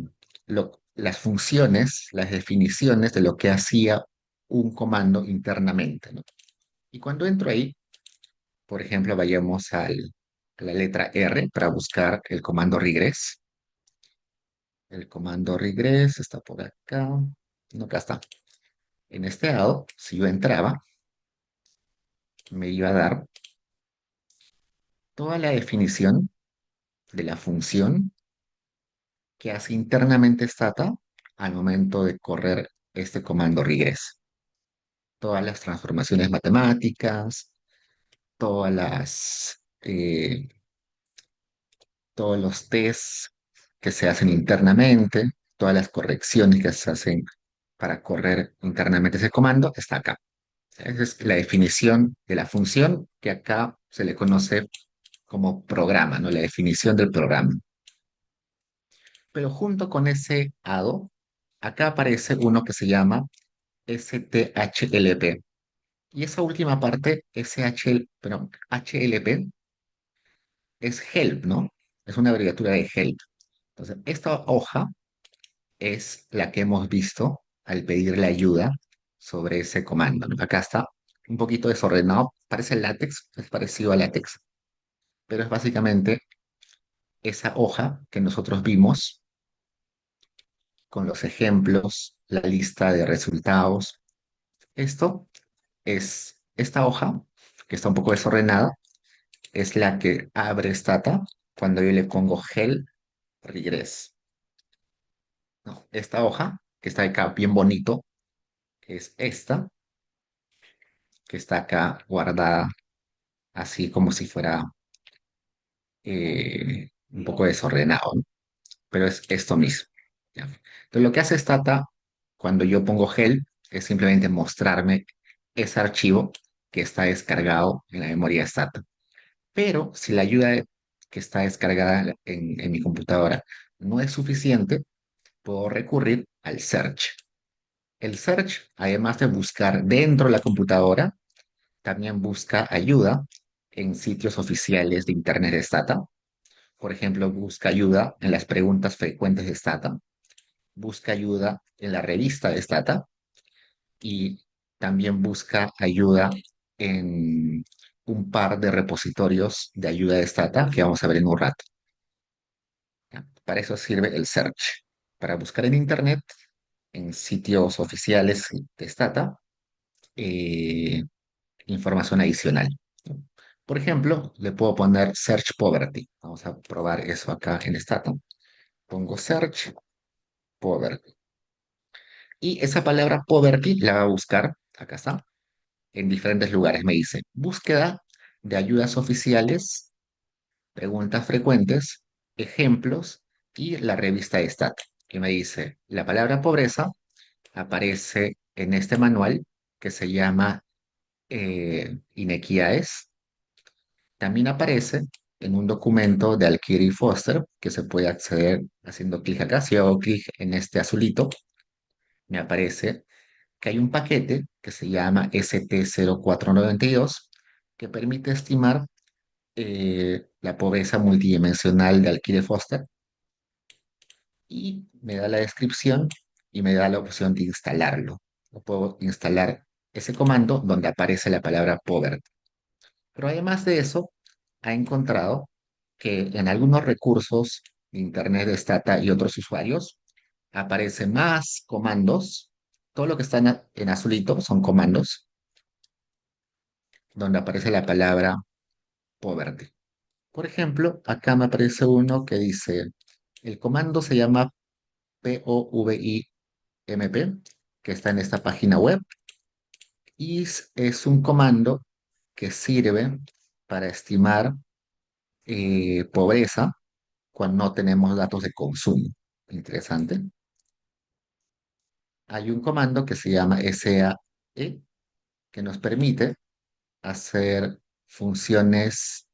las funciones, las definiciones de lo que hacía un comando internamente, ¿no? Y cuando entro ahí, por ejemplo, vayamos a la letra R para buscar el comando regress. El comando regress está por acá. No, acá está. En este lado, si yo entraba, me iba a dar toda la definición de la función que hace internamente Stata al momento de correr este comando regress. Todas las transformaciones matemáticas, todas todos los tests que se hacen internamente, todas las correcciones que se hacen para correr internamente ese comando, está acá. Esa es la definición de la función que acá se le conoce como programa, ¿no? La definición del programa. Pero junto con ese ADO, acá aparece uno que se llama STHLP. Y esa última parte, perdón, HLP, es help, ¿no? Es una abreviatura de help. Entonces, esta hoja es la que hemos visto al pedirle ayuda sobre ese comando, ¿no? Acá está un poquito desordenado, parece látex, es parecido a látex, pero es básicamente esa hoja que nosotros vimos con los ejemplos, la lista de resultados. Esto esta hoja, que está un poco desordenada, es la que abre Stata cuando yo le pongo help regress. No, esta hoja, que está acá bien bonito, es esta, que está acá guardada así como si fuera un poco desordenado, ¿no? Pero es esto mismo. ¿Ya? Entonces, lo que hace Stata cuando yo pongo help es simplemente mostrarme ese archivo que está descargado en la memoria Stata. Pero si la ayuda que está descargada en mi computadora no es suficiente, puedo recurrir al search. El search, además de buscar dentro de la computadora, también busca ayuda en sitios oficiales de Internet de Stata. Por ejemplo, busca ayuda en las preguntas frecuentes de Stata, busca ayuda en la revista de Stata y también busca ayuda en un par de repositorios de ayuda de Stata que vamos a ver en un rato. ¿Ya? Para eso sirve el search, para buscar en Internet, en sitios oficiales de Stata, eh, información adicional. ¿No? Por ejemplo, le puedo poner Search Poverty. Vamos a probar eso acá en Stata. Pongo Search Poverty. Y esa palabra poverty la va a buscar, acá está, en diferentes lugares. Me dice, búsqueda de ayudas oficiales, preguntas frecuentes, ejemplos y la revista de Stata. Que me dice, la palabra pobreza aparece en este manual que se llama Inequidades. También aparece en un documento de Alkire y Foster que se puede acceder haciendo clic acá. Si hago clic en este azulito, me aparece que hay un paquete que se llama ST0492 que permite estimar la pobreza multidimensional de Alkire Foster y me da la descripción y me da la opción de instalarlo. Lo puedo instalar ese comando donde aparece la palabra poverty. Pero además de eso, ha encontrado que en algunos recursos de Internet de Stata y otros usuarios aparecen más comandos. Todo lo que está en azulito son comandos donde aparece la palabra poverty. Por ejemplo, acá me aparece uno que dice, el comando se llama POVIMP, que está en esta página web, y es un comando que sirve para estimar pobreza cuando no tenemos datos de consumo. Interesante. Hay un comando que se llama SAE que nos permite hacer funciones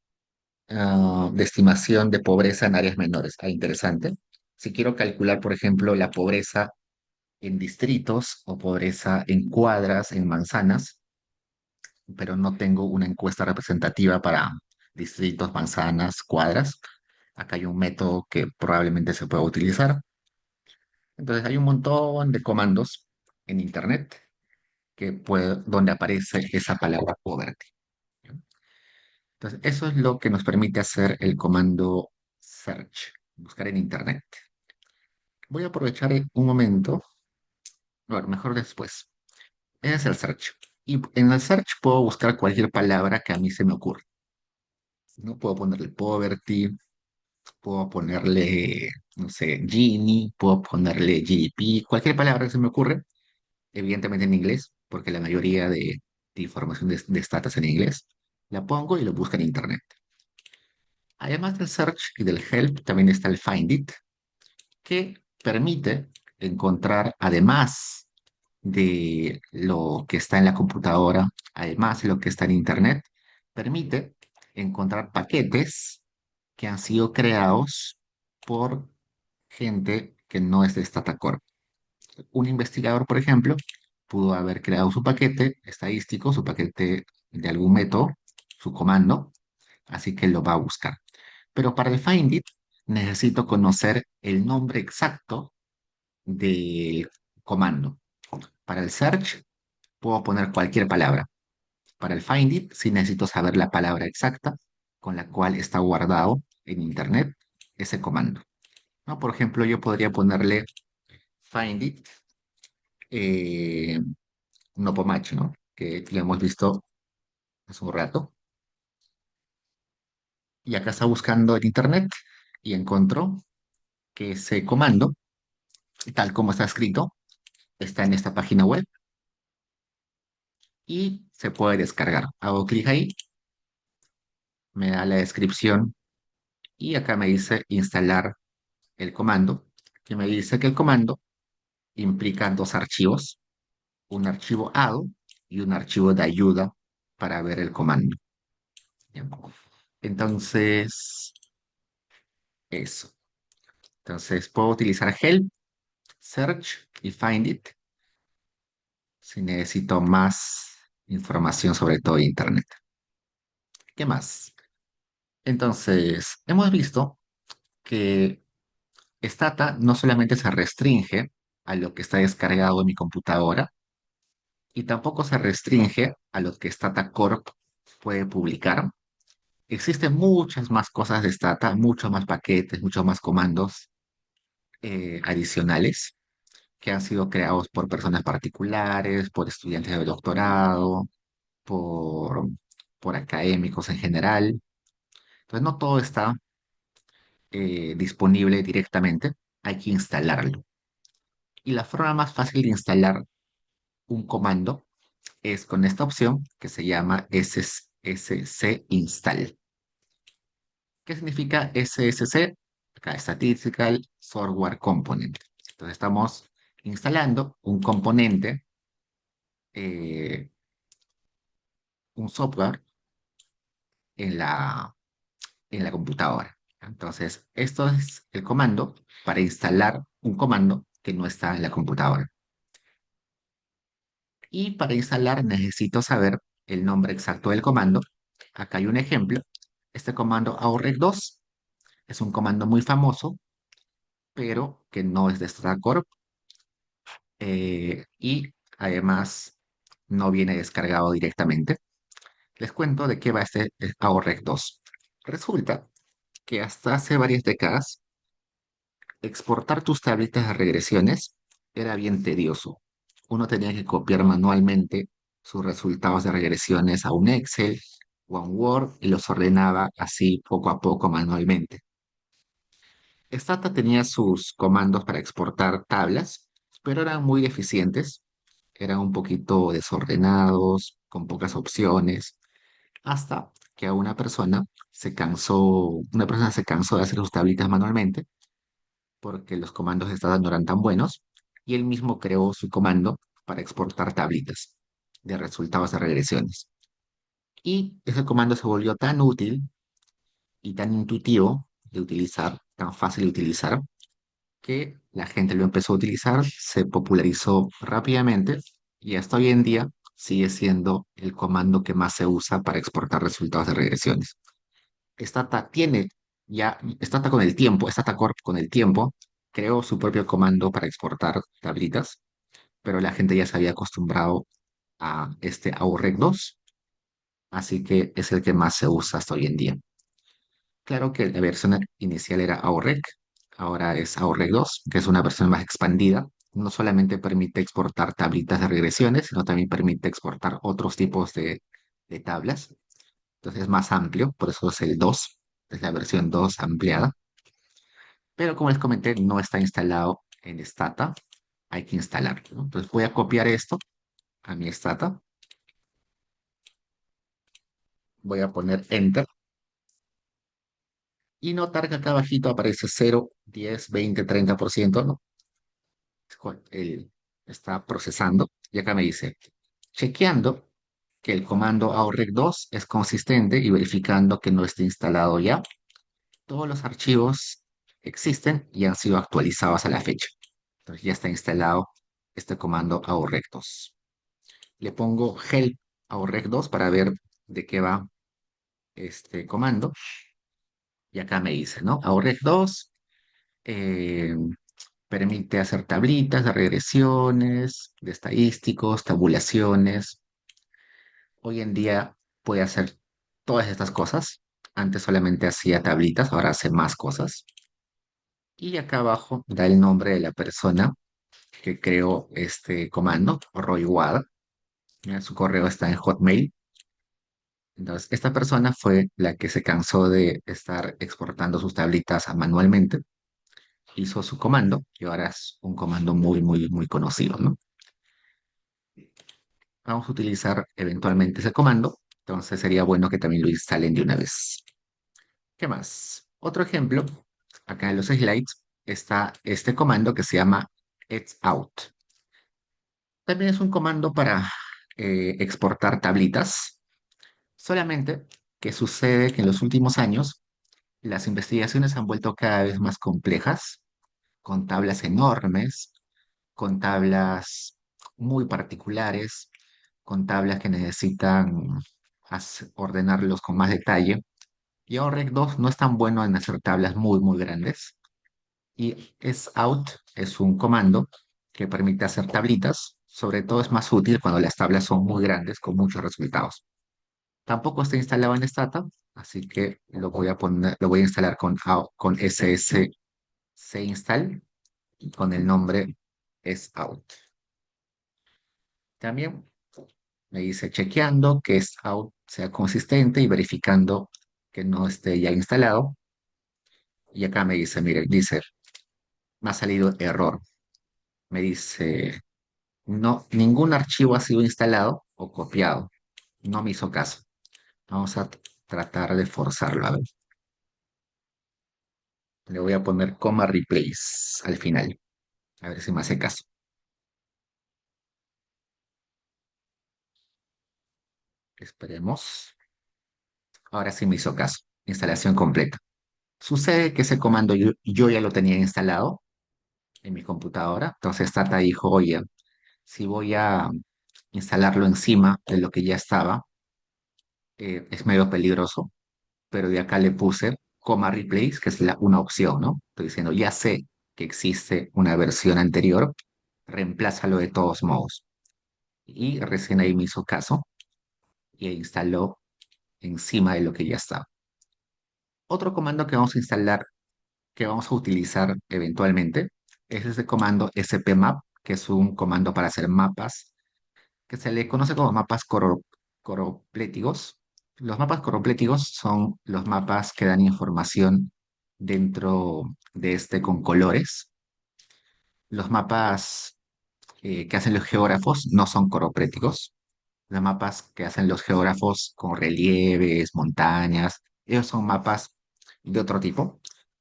de estimación de pobreza en áreas menores. Ah, interesante. Si quiero calcular, por ejemplo, la pobreza en distritos o pobreza en cuadras, en manzanas, pero no tengo una encuesta representativa para distritos, manzanas, cuadras. Acá hay un método que probablemente se pueda utilizar. Entonces hay un montón de comandos en Internet donde aparece esa palabra poverty. ¿No? Entonces eso es lo que nos permite hacer el comando search, buscar en Internet. Voy a aprovechar un momento, bueno, mejor después. Ese es el search. Y en el search puedo buscar cualquier palabra que a mí se me ocurra. No puedo ponerle poverty, puedo ponerle, no sé, Genie, puedo ponerle GDP, cualquier palabra que se me ocurre, evidentemente en inglés, porque la mayoría de información de Stata es en inglés, la pongo y lo busco en internet. Además del search y del help, también está el find it, que permite encontrar, además de lo que está en la computadora, además de lo que está en internet, permite encontrar paquetes que han sido creados por gente que no es de StataCorp. Un investigador, por ejemplo, pudo haber creado su paquete estadístico, su paquete de algún método, su comando, así que lo va a buscar. Pero para el find it necesito conocer el nombre exacto del comando. Para el search puedo poner cualquier palabra. Para el find it sí necesito saber la palabra exacta con la cual está guardado en internet ese comando. ¿No? Por ejemplo, yo podría ponerle find it eh, Nopomatch, ¿no? Que lo hemos visto hace un rato. Y acá está buscando en internet y encontró que ese comando, tal como está escrito, está en esta página web y se puede descargar. Hago clic ahí, me da la descripción y acá me dice instalar el comando, que me dice que el comando implica dos archivos, un archivo ADO y un archivo de ayuda para ver el comando. Bien. Entonces, eso. Entonces, puedo utilizar help, search y find it si necesito más información sobre todo Internet. ¿Qué más? Entonces, hemos visto que Stata no solamente se restringe a lo que está descargado en mi computadora, y tampoco se restringe a lo que Stata Corp puede publicar. Existen muchas más cosas de Stata, muchos más paquetes, muchos más comandos adicionales que han sido creados por personas particulares, por estudiantes de doctorado, por, por académicos en general. Entonces, no todo está disponible directamente, hay que instalarlo. Y la forma más fácil de instalar un comando es con esta opción que se llama SSC install. ¿Qué significa SSC? Acá, Statistical Software Component. Entonces estamos instalando un componente, eh, un software en la computadora. Entonces, esto es el comando para instalar un comando que no está en la computadora. Y para instalar necesito saber el nombre exacto del comando. Acá hay un ejemplo. Este comando aorrec2 es un comando muy famoso, pero que no es de StrataCorp y además no viene descargado directamente. Les cuento de qué va este aorrec2. Resulta que hasta hace varias décadas exportar tus tablitas de regresiones era bien tedioso. Uno tenía que copiar manualmente sus resultados de regresiones a un Excel o a un Word y los ordenaba así poco a poco manualmente. Stata tenía sus comandos para exportar tablas, pero eran muy deficientes, eran un poquito desordenados, con pocas opciones, hasta que a una persona se cansó de hacer sus tablitas manualmente porque los comandos de Stata no eran tan buenos, y él mismo creó su comando para exportar tablitas de resultados de regresiones. Y ese comando se volvió tan útil y tan intuitivo de utilizar, tan fácil de utilizar, que la gente lo empezó a utilizar, se popularizó rápidamente y hasta hoy en día sigue siendo el comando que más se usa para exportar resultados de regresiones. Stata con el tiempo, Stata Corp con el tiempo creó su propio comando para exportar tablitas, pero la gente ya se había acostumbrado a este AUREC 2, así que es el que más se usa hasta hoy en día. Claro que la versión inicial era AUREC, ahora es AUREC 2, que es una versión más expandida. No solamente permite exportar tablitas de regresiones, sino también permite exportar otros tipos de tablas. Entonces es más amplio, por eso es el 2, es la versión 2 ampliada. Pero como les comenté, no está instalado en Stata, hay que instalarlo, ¿no? Entonces voy a copiar esto a mi Stata, voy a poner Enter y notar que acá abajito aparece 0, 10, 20, 30%, ¿no? Él está procesando y acá me dice, chequeando que el comando AUREC 2 es consistente y verificando que no esté instalado ya. Todos los archivos existen y han sido actualizados a la fecha. Entonces ya está instalado este comando AUREC 2. Le pongo help AUREC 2 para ver de qué va este comando. Y acá me dice, ¿no? AUREC 2 eh, permite hacer tablitas de regresiones, de estadísticos, tabulaciones. Hoy en día puede hacer todas estas cosas. Antes solamente hacía tablitas, ahora hace más cosas. Y acá abajo da el nombre de la persona que creó este comando, Roy Wad. Su correo está en Hotmail. Entonces, esta persona fue la que se cansó de estar exportando sus tablitas manualmente, hizo su comando y ahora es un comando muy, muy, muy conocido, ¿no? Vamos a utilizar eventualmente ese comando, entonces sería bueno que también lo instalen de una vez. ¿Qué más? Otro ejemplo, acá en los slides está este comando que se llama out. También es un comando para exportar tablitas, solamente que sucede que en los últimos años las investigaciones han vuelto cada vez más complejas, con tablas enormes, con tablas muy particulares, con tablas que necesitan ordenarlos con más detalle. Y AOREC 2 no es tan bueno en hacer tablas muy, muy grandes. Y out es un comando que permite hacer tablitas. Sobre todo es más útil cuando las tablas son muy grandes, con muchos resultados. Tampoco está instalado en Stata, así que lo voy a instalar con ss install y con el nombre out. También me dice chequeando que out sea consistente y verificando que no esté ya instalado. Y acá me dice, mire, dice, me ha salido error. Me dice, no, ningún archivo ha sido instalado o copiado. No me hizo caso. Vamos a tratar de forzarlo. A ver, le voy a poner coma replace al final. A ver si me hace caso. Esperemos. Ahora sí me hizo caso. Instalación completa. Sucede que ese comando yo ya lo tenía instalado en mi computadora. Entonces Tata dijo, oye, si voy a instalarlo encima de lo que ya estaba, es medio peligroso, pero de acá le puse coma replace, que es una opción, ¿no? Estoy diciendo, ya sé que existe una versión anterior, reemplázalo de todos modos. Y recién ahí me hizo caso y instaló encima de lo que ya estaba. Otro comando que vamos a instalar, que vamos a utilizar eventualmente, es ese comando spmap, que es un comando para hacer mapas que se le conoce como mapas coropléticos. Los mapas coropléticos son los mapas que dan información dentro de este con colores. Los mapas que hacen los geógrafos no son coropléticos. Los mapas que hacen los geógrafos con relieves, montañas, ellos son mapas de otro tipo.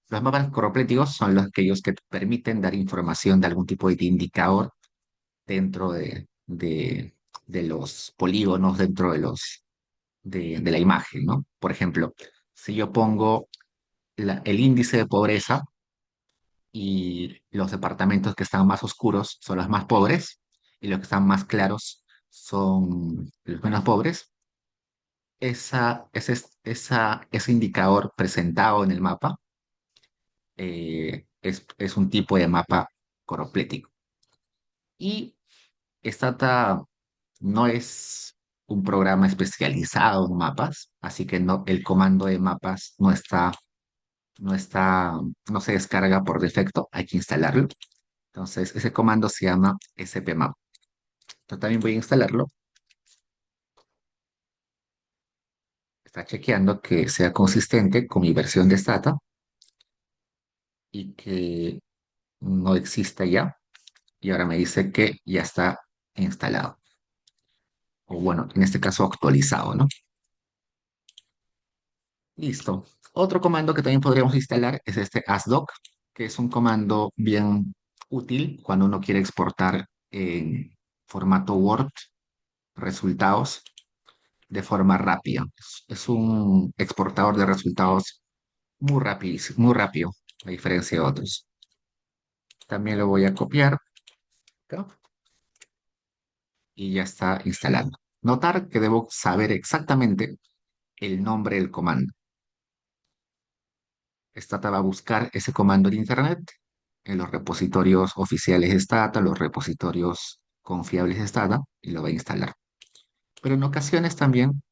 Los mapas coropléticos son aquellos que permiten dar información de algún tipo de indicador dentro de los polígonos, dentro de la imagen, ¿no? Por ejemplo, si yo pongo el índice de pobreza y los departamentos que están más oscuros son los más pobres y los que están más claros son los menos pobres, ese indicador presentado en el mapa es un tipo de mapa coroplético. Y Stata no es un programa especializado en mapas, así que no, el comando de mapas no está, no se descarga por defecto, hay que instalarlo. Entonces, ese comando se llama spmap. Yo también voy a instalarlo. Está chequeando que sea consistente con mi versión de Stata y que no exista ya. Y ahora me dice que ya está instalado. O bueno, en este caso actualizado, ¿no? Listo. Otro comando que también podríamos instalar es este asdoc, que es un comando bien útil cuando uno quiere exportar en formato Word resultados de forma rápida. Es un exportador de resultados muy rápido, a diferencia de otros. También lo voy a copiar acá y ya está instalando. Notar que debo saber exactamente el nombre del comando. Stata va a buscar ese comando en Internet, en los repositorios oficiales de Stata, los repositorios confiables de Stata, y lo va a instalar. Pero en ocasiones también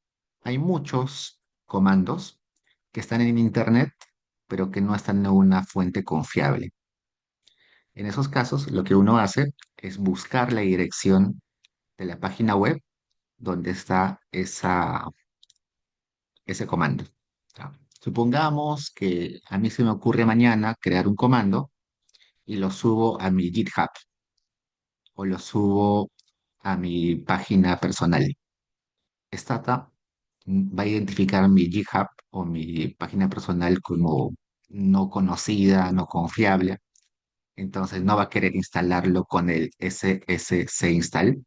hay muchos comandos que están en Internet, pero que no están en una fuente confiable. En esos casos, lo que uno hace es buscar la dirección de la página web donde está ese comando. ¿Ya? Supongamos que a mí se me ocurre mañana crear un comando y lo subo a mi GitHub o lo subo a mi página personal. Stata va a identificar mi GitHub o mi página personal como no conocida, no confiable. Entonces no va a querer instalarlo con el SSC install.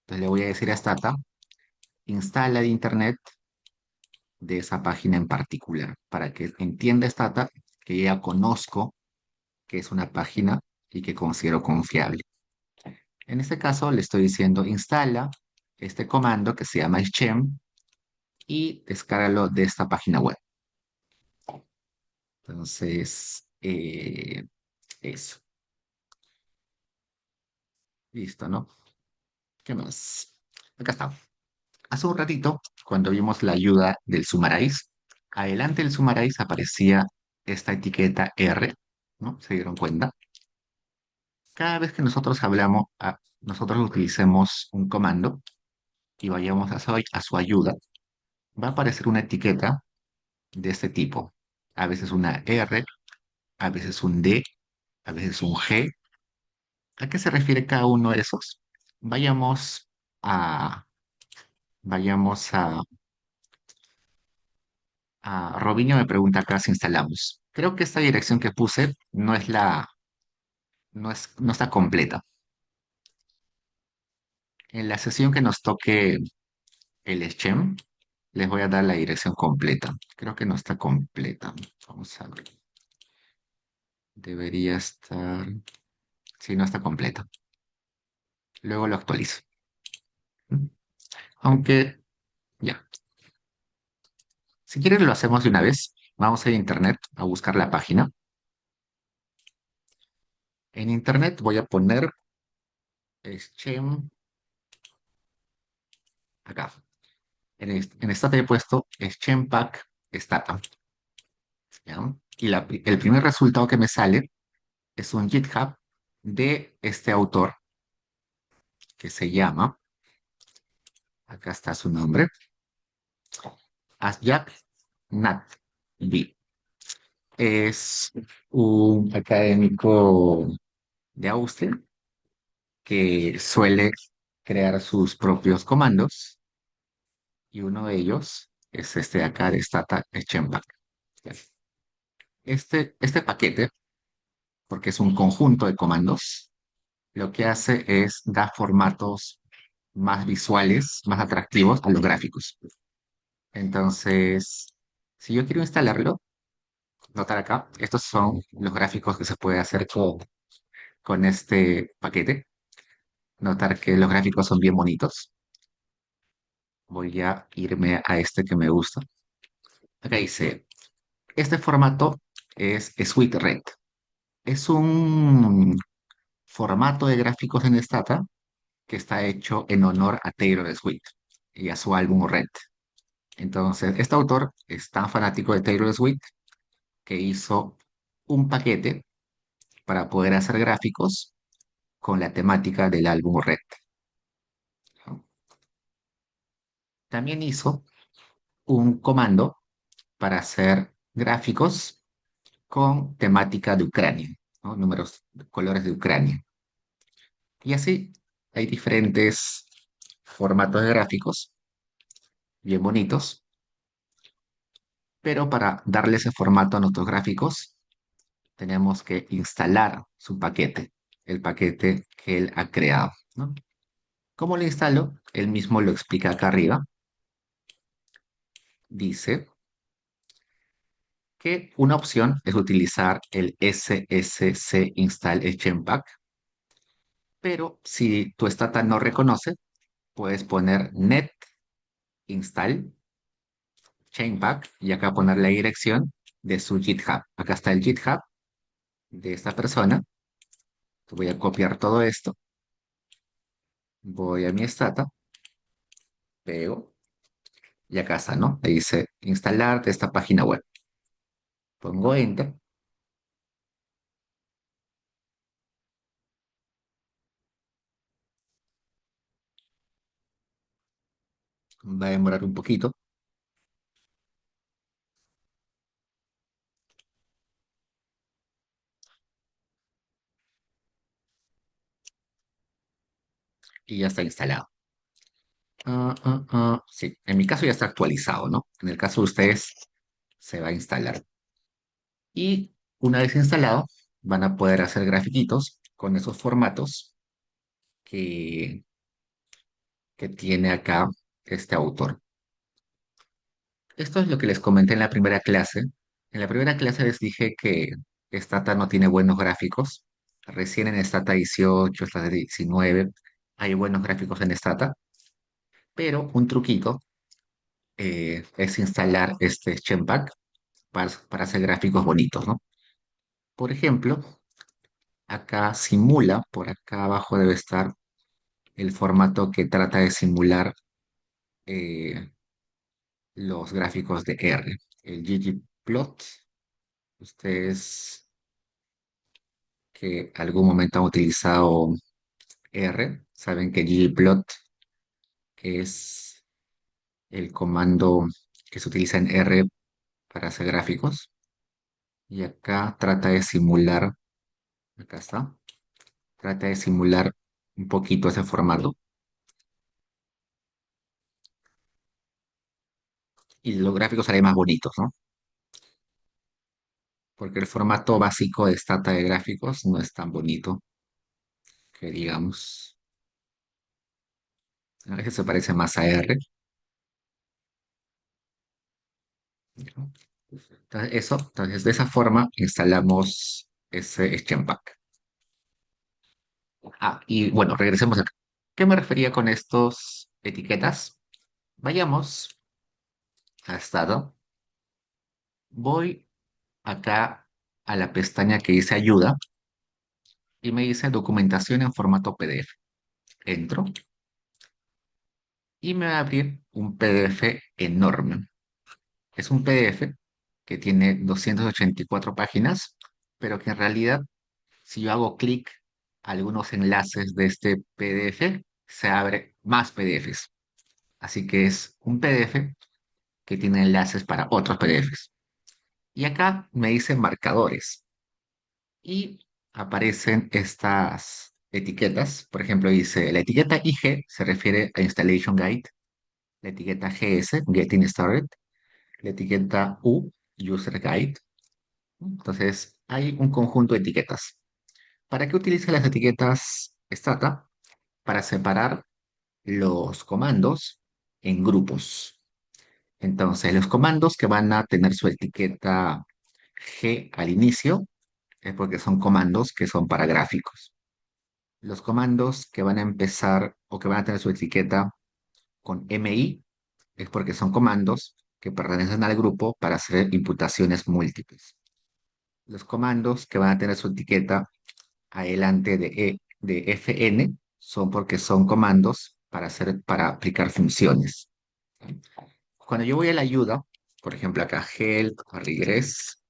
Entonces le voy a decir a Stata, instala de internet de esa página en particular para que entienda Stata que ya conozco que es una página y que considero confiable. En este caso le estoy diciendo instala este comando que se llama Schem y descárgalo de esta página web. Entonces, eso. Listo, ¿no? ¿Qué más? Acá está. Hace un ratito, cuando vimos la ayuda del Summarize, adelante del Summarize aparecía esta etiqueta R, ¿no? ¿Se dieron cuenta? Cada vez que nosotros hablamos, nosotros utilicemos un comando y vayamos a su ayuda, va a aparecer una etiqueta de este tipo. A veces una R, a veces un D, a veces un G. ¿A qué se refiere cada uno de esos? Vayamos a, vayamos a Robinho me pregunta acá si instalamos. Creo que esta dirección que puse no está completa. En la sesión que nos toque el Schem, les voy a dar la dirección completa. Creo que no está completa. Vamos a ver. Debería estar. Sí, no está completa. Luego lo actualizo. Aunque, ya. Si quieren lo hacemos de una vez. Vamos a internet a buscar la página. En internet voy a poner Schem acá. En esta he puesto Schempack Stata. ¿Ya? Y el primer resultado que me sale es un GitHub de este autor que se llama, acá está su nombre, Asjak Natbi. Es un académico de Austria que suele crear sus propios comandos y uno de ellos es este de acá de Stata Schemback. Este paquete, porque es un conjunto de comandos, lo que hace es dar formatos más visuales, más atractivos a los gráficos. Entonces, si yo quiero instalarlo, notar acá, estos son los gráficos que se puede hacer con este paquete. Notar que los gráficos son bien bonitos. Voy a irme a este que me gusta. Acá dice, este formato es SweetRed. Es un formato de gráficos en Stata que está hecho en honor a Taylor Swift y a su álbum Red. Entonces, este autor es tan fanático de Taylor Swift que hizo un paquete para poder hacer gráficos con la temática del álbum Red, ¿no? También hizo un comando para hacer gráficos con temática de Ucrania, ¿no? Números, colores de Ucrania. Y así hay diferentes formatos de gráficos bien bonitos, pero para darle ese formato a nuestros gráficos tenemos que instalar su paquete, el paquete que él ha creado, ¿no? ¿Cómo lo instalo? Él mismo lo explica acá arriba. Dice que una opción es utilizar el SSC install Chainpack, pero si tu Stata no reconoce, puedes poner net install Chainpack y acá poner la dirección de su GitHub. Acá está el GitHub de esta persona. Voy a copiar todo esto, voy a mi Stata, pego y acá está, ¿no? Le dice instalar de esta página web. Pongo enter, va a demorar un poquito y ya está instalado. Sí, en mi caso ya está actualizado, ¿no? En el caso de ustedes se va a instalar. Y una vez instalado, van a poder hacer grafiquitos con esos formatos que, que tiene acá este autor. Esto es lo que les comenté en la primera clase. En la primera clase les dije que Stata no tiene buenos gráficos. Recién en Stata 18, Stata 19, hay buenos gráficos en Stata, pero un truquito es instalar este Chainpack para hacer gráficos bonitos, ¿no? Por ejemplo, acá simula, por acá abajo debe estar el formato que trata de simular eh, los gráficos de R, el ggplot. Ustedes que algún momento han utilizado R, saben que ggplot es el comando que se utiliza en R para hacer gráficos. Y acá trata de simular, acá está, trata de simular un poquito ese formato. Y los gráficos salen más bonitos, ¿no? Porque el formato básico de Stata de gráficos no es tan bonito que digamos. A veces se parece más a R, ¿no? Entonces, entonces de esa forma instalamos ese Chainpack. Y bueno, regresemos acá. ¿Qué me refería con estos etiquetas? Vayamos a estado. Voy acá a la pestaña que dice ayuda y me dice documentación en formato PDF. Entro y me va a abrir un PDF enorme. Es un PDF que tiene 284 páginas, pero que en realidad, si yo hago clic a algunos enlaces de este PDF, se abre más PDFs. Así que es un PDF que tiene enlaces para otros PDFs. Y acá me dice marcadores y aparecen estas etiquetas. Por ejemplo, dice la etiqueta IG se refiere a Installation Guide, la etiqueta GS, Getting Started, la etiqueta U, User Guide. Entonces, hay un conjunto de etiquetas. ¿Para qué utiliza las etiquetas Stata? Para separar los comandos en grupos. Entonces, los comandos que van a tener su etiqueta G al inicio es porque son comandos que son para gráficos. Los comandos que van a empezar o que van a tener su etiqueta con MI es porque son comandos que pertenecen al grupo para hacer imputaciones múltiples. Los comandos que van a tener su etiqueta adelante de fn son porque son comandos para aplicar funciones. Cuando yo voy a la ayuda, por ejemplo acá help o regress,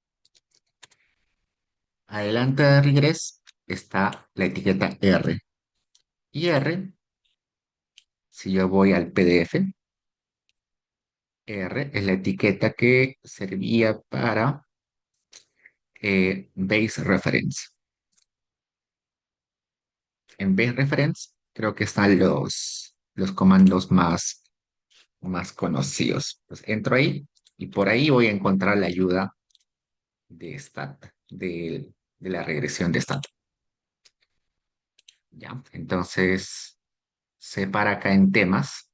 adelante de regress está la etiqueta R. Y R, si yo voy al PDF, R es la etiqueta que servía para base reference. En base reference creo que están los comandos más conocidos. Pues entro ahí y por ahí voy a encontrar la ayuda de stat, de la regresión de stat. ¿Ya? Entonces, separa acá en temas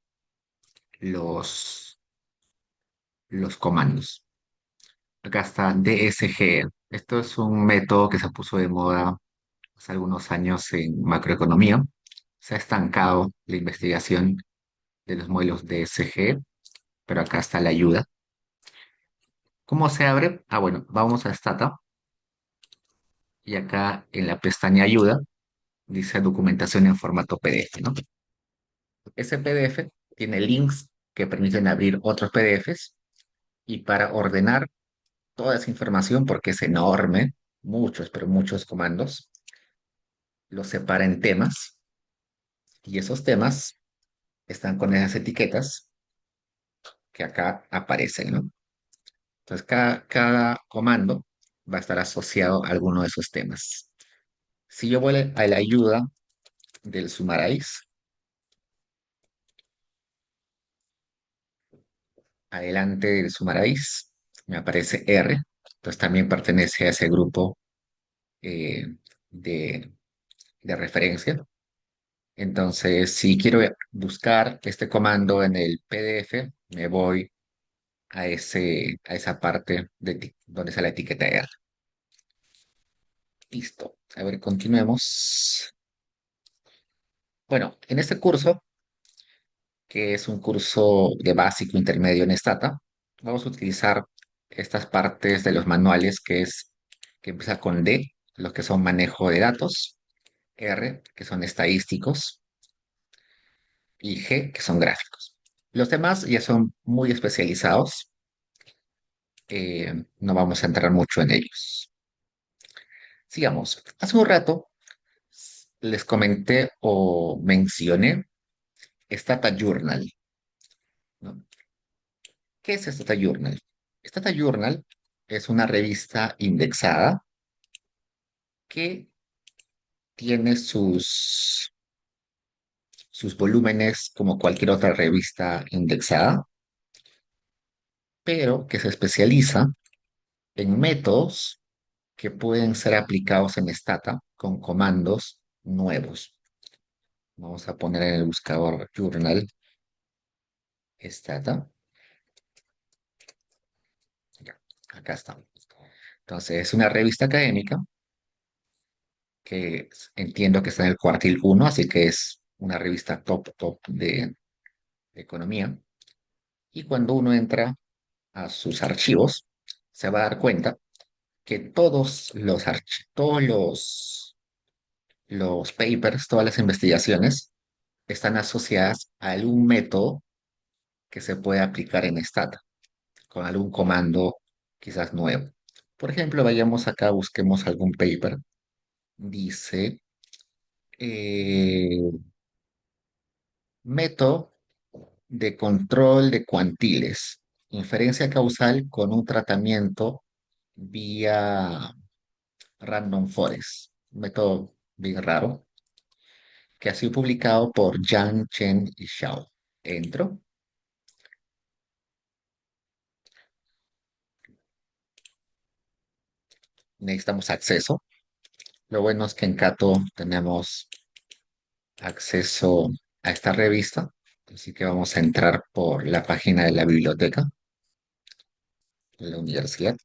los, los comandos. Acá está DSG. Esto es un método que se puso de moda hace algunos años en macroeconomía. Se ha estancado la investigación de los modelos DSG, pero acá está la ayuda. ¿Cómo se abre? Ah, bueno, vamos a Stata y acá en la pestaña ayuda dice documentación en formato PDF, ¿no? Ese PDF tiene links que permiten abrir otros PDFs y para ordenar toda esa información, porque es enorme, muchos, pero muchos comandos, los separa en temas y esos temas están con esas etiquetas que acá aparecen, ¿no? Entonces, cada comando va a estar asociado a alguno de esos temas. Si yo voy a la ayuda del summarize, adelante del summarize, me aparece R, entonces también pertenece a ese grupo eh, de, de referencia. Entonces, si quiero buscar este comando en el PDF, me voy a esa parte donde está la etiqueta R. Listo. A ver, continuemos. Bueno, en este curso, que es un curso de básico intermedio en Stata, vamos a utilizar estas partes de los manuales que empieza con D, los que son manejo de datos, R, que son estadísticos, y G, que son gráficos. Los demás ya son muy especializados, no vamos a entrar mucho en ellos. Sigamos. Hace un rato les comenté o mencioné Stata Journal, ¿no? ¿Qué es Stata Journal? Stata Journal es una revista indexada que tiene sus volúmenes como cualquier otra revista indexada, pero que se especializa en métodos que pueden ser aplicados en Stata con comandos nuevos. Vamos a poner en el buscador Journal Stata. Ya, acá está. Entonces, es una revista académica que entiendo que está en el cuartil uno, así que es una revista top de economía. Y cuando uno entra a sus archivos, se va a dar cuenta que todos los papers, todas las investigaciones están asociadas a algún método que se puede aplicar en Stata, con algún comando quizás nuevo. Por ejemplo, vayamos acá, busquemos algún paper. Dice, eh, método de control de cuantiles, inferencia causal con un tratamiento vía Random Forest, un método bien raro, que ha sido publicado por Yang Chen y Xiao. Entro, necesitamos acceso. Lo bueno es que en Cato tenemos acceso a esta revista, así que vamos a entrar por la página de la biblioteca de la universidad.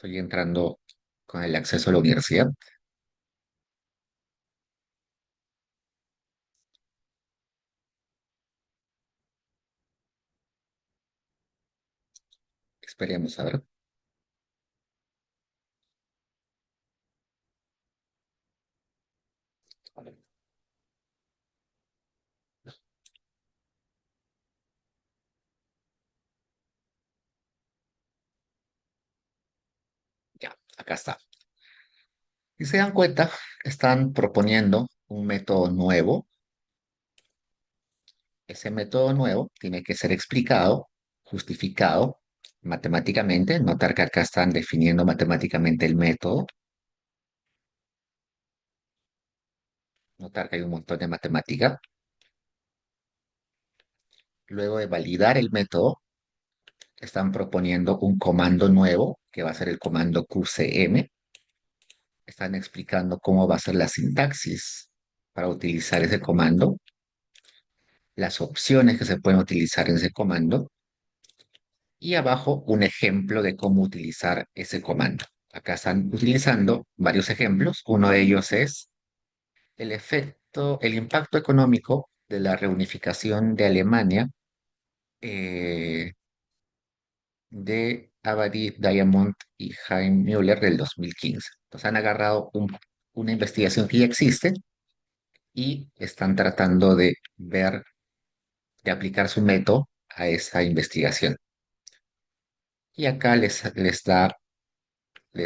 Estoy entrando con el acceso a la universidad. Esperemos a ver. Ya, acá está. Si se dan cuenta, están proponiendo un método nuevo. Ese método nuevo tiene que ser explicado, justificado matemáticamente. Notar que acá están definiendo matemáticamente el método. Notar que hay un montón de matemática. Luego de validar el método, están proponiendo un comando nuevo, que va a ser el comando QCM. Están explicando cómo va a ser la sintaxis para utilizar ese comando, las opciones que se pueden utilizar en ese comando y abajo un ejemplo de cómo utilizar ese comando. Acá están utilizando varios ejemplos. Uno de ellos es el impacto económico de la reunificación de Alemania eh, de Abadi Diamond y Jaime Müller del 2015. Entonces han agarrado una investigación que ya existe y están tratando de ver, de aplicar su método a esa investigación. Y acá les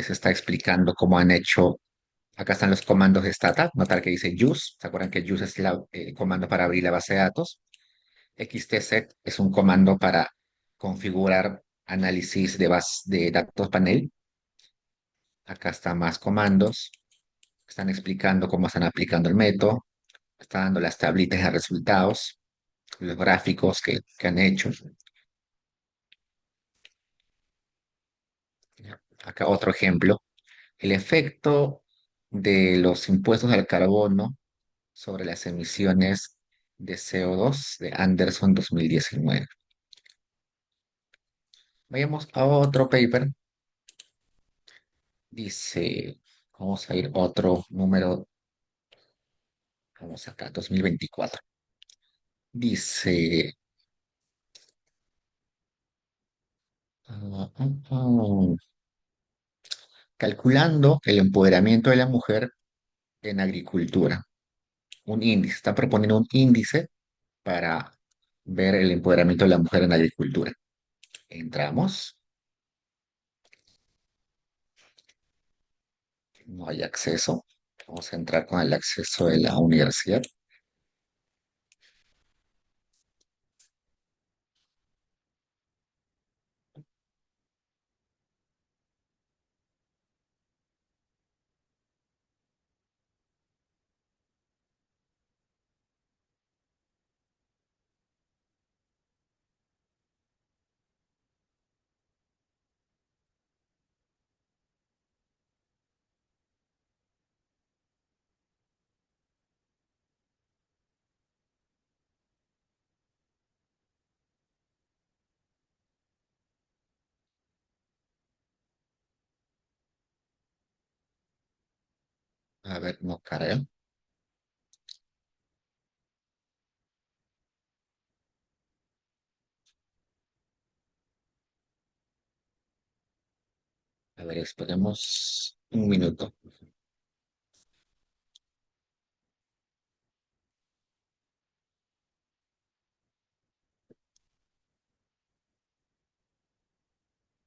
está explicando cómo han hecho. Acá están los comandos de Stata. Notar que dice use. ¿Se acuerdan que use es el comando para abrir la base de datos? XTZ es un comando para configurar análisis de datos panel. Acá están más comandos. Están explicando cómo están aplicando el método. Están dando las tablitas de resultados, los gráficos que han hecho. Acá otro ejemplo. El efecto de los impuestos al carbono sobre las emisiones de CO2 de Anderson 2019. Vayamos a otro paper. Dice, vamos a ir a otro número, vamos acá, 2024. Dice, ah, ah, ah, calculando el empoderamiento de la mujer en agricultura. Un índice, está proponiendo un índice para ver el empoderamiento de la mujer en agricultura. Entramos, no hay acceso. Vamos a entrar con el acceso de la universidad. A ver, no carga. A ver, esperemos un minuto.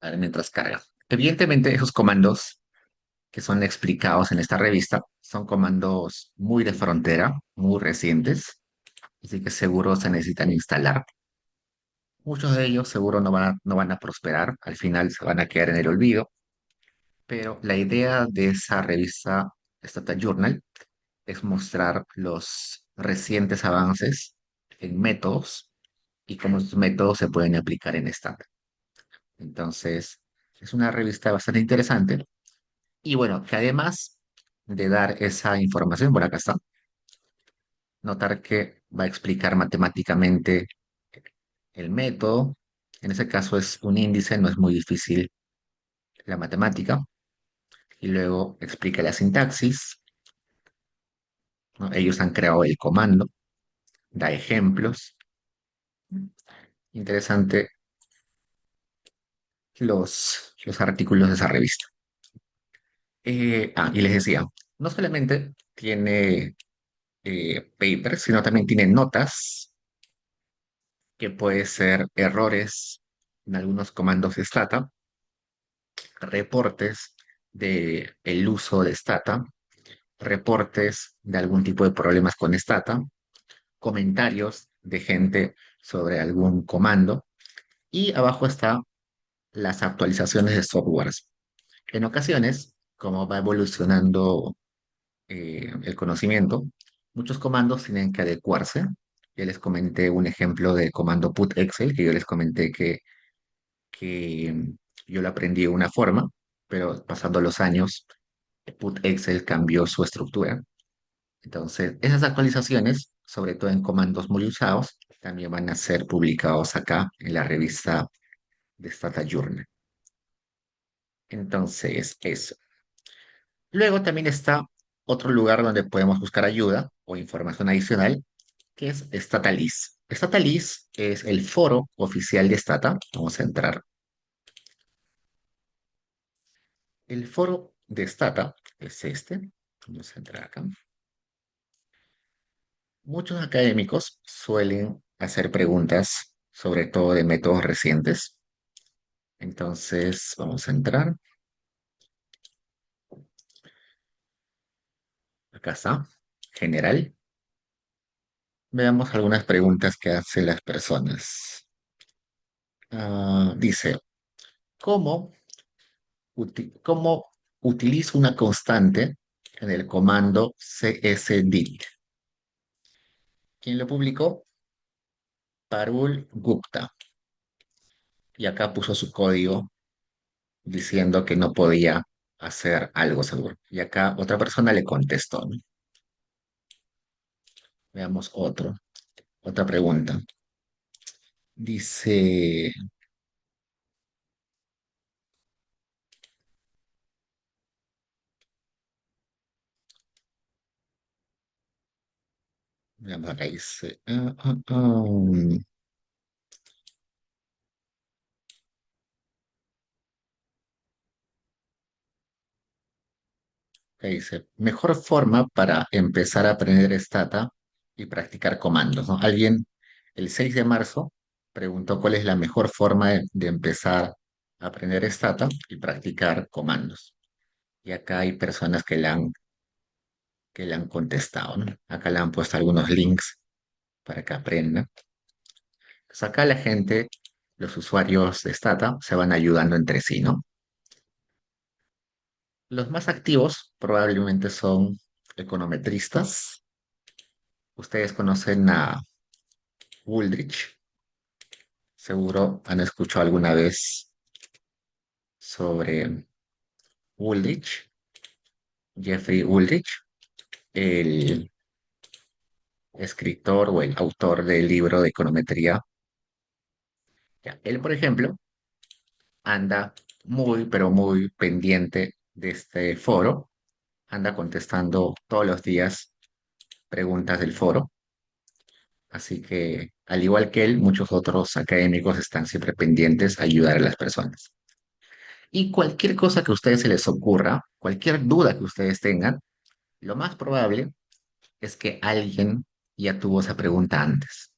A ver, mientras carga. Evidentemente, esos comandos que son explicados en esta revista son comandos muy de frontera, muy recientes, así que seguro se necesitan instalar. Muchos de ellos seguro no van a prosperar, al final se van a quedar en el olvido, pero la idea de esa revista Stata Journal es mostrar los recientes avances en métodos y cómo estos métodos se pueden aplicar en Stata. Entonces, es una revista bastante interesante. Y bueno, que además de dar esa información, por acá está, notar que va a explicar matemáticamente el método. En ese caso es un índice, no es muy difícil la matemática. Y luego explica la sintaxis, ¿no? Ellos han creado el comando, da ejemplos. Interesante los artículos de esa revista. Y les decía, no solamente tiene papers, sino también tiene notas que puede ser errores en algunos comandos de Stata, reportes de el uso de Stata, reportes de algún tipo de problemas con Stata, comentarios de gente sobre algún comando y abajo está las actualizaciones de softwares. En ocasiones, como va evolucionando el conocimiento, muchos comandos tienen que adecuarse. Ya les comenté un ejemplo de comando put Excel, que yo les comenté que yo lo aprendí de una forma, pero pasando los años, put Excel cambió su estructura. Entonces, esas actualizaciones, sobre todo en comandos muy usados, también van a ser publicados acá en la revista de Stata Journal. Entonces, eso. Luego también está otro lugar donde podemos buscar ayuda o información adicional, que es Statalis. Statalis es el foro oficial de Stata. Vamos a entrar. El foro de Stata es este. Vamos a entrar acá. Muchos académicos suelen hacer preguntas, sobre todo de métodos recientes. Entonces, vamos a entrar. Acá está. General. Veamos algunas preguntas que hacen las personas. Dice, ¿cómo, cómo utilizo una constante en el comando csdit? ¿Quién lo publicó? Parul Gupta. Y acá puso su código diciendo que no podía hacer algo seguro. Y acá otra persona le contestó, ¿no? Veamos otra pregunta. Dice, veamos acá, dice, acá dice, mejor forma para empezar a aprender Stata y practicar comandos, ¿no? Alguien el 6 de marzo preguntó cuál es la mejor forma de empezar a aprender Stata y practicar comandos. Y acá hay personas que le han contestado, ¿no? Acá le han puesto algunos links para que aprenda. Pues acá la gente, los usuarios de Stata, se van ayudando entre sí, ¿no? Los más activos probablemente son econometristas. Ustedes conocen a Woolrich, seguro han escuchado alguna vez sobre Woolrich, Jeffrey Woolrich, el escritor o el autor del libro de econometría. Ya, él, por ejemplo, anda muy, pero muy pendiente de este foro, anda contestando todos los días preguntas del foro. Así que, al igual que él, muchos otros académicos están siempre pendientes a ayudar a las personas. Y cualquier cosa que a ustedes se les ocurra, cualquier duda que ustedes tengan, lo más probable es que alguien ya tuvo esa pregunta antes.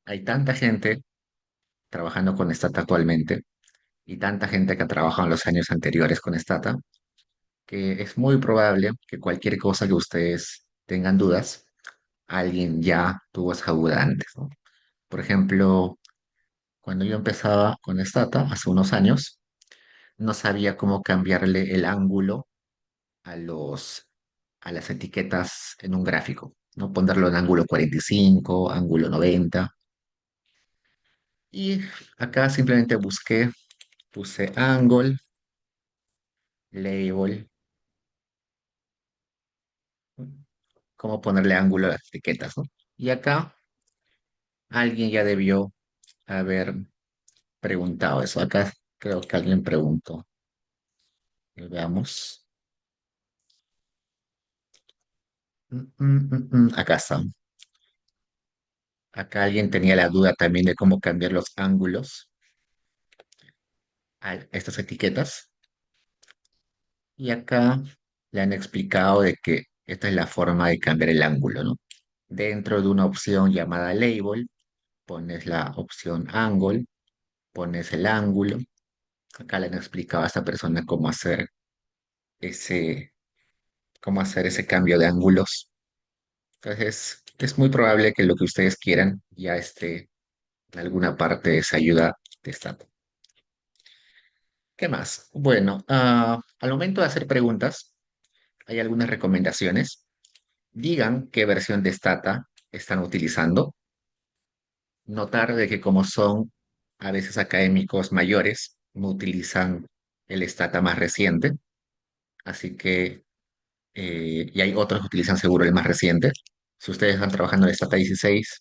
Hay tanta gente trabajando con Stata actualmente y tanta gente que ha trabajado en los años anteriores con Stata, que es muy probable que cualquier cosa que ustedes tengan dudas, alguien ya tuvo esa duda antes, ¿no? Por ejemplo, cuando yo empezaba con Stata hace unos años, no sabía cómo cambiarle el ángulo a a las etiquetas en un gráfico, ¿no? Ponerlo en ángulo 45, ángulo 90. Y acá simplemente busqué, puse angle, label, cómo ponerle ángulo a las etiquetas, ¿no? Y acá alguien ya debió haber preguntado eso. Acá creo que alguien preguntó. Veamos. Acá está. Acá alguien tenía la duda también de cómo cambiar los ángulos a estas etiquetas y acá le han explicado de que esta es la forma de cambiar el ángulo, ¿no? Dentro de una opción llamada Label, pones la opción Angle, pones el ángulo. Acá le han explicado a esta persona ese, cómo hacer ese cambio de ángulos. Entonces, es muy probable que lo que ustedes quieran ya esté en alguna parte de esa ayuda de Stata. ¿Qué más? Bueno, al momento de hacer preguntas, hay algunas recomendaciones. Digan qué versión de Stata están utilizando. Notar de que como son a veces académicos mayores, no utilizan el Stata más reciente, así que, y hay otros que utilizan seguro el más reciente. Si ustedes están trabajando en Stata 16,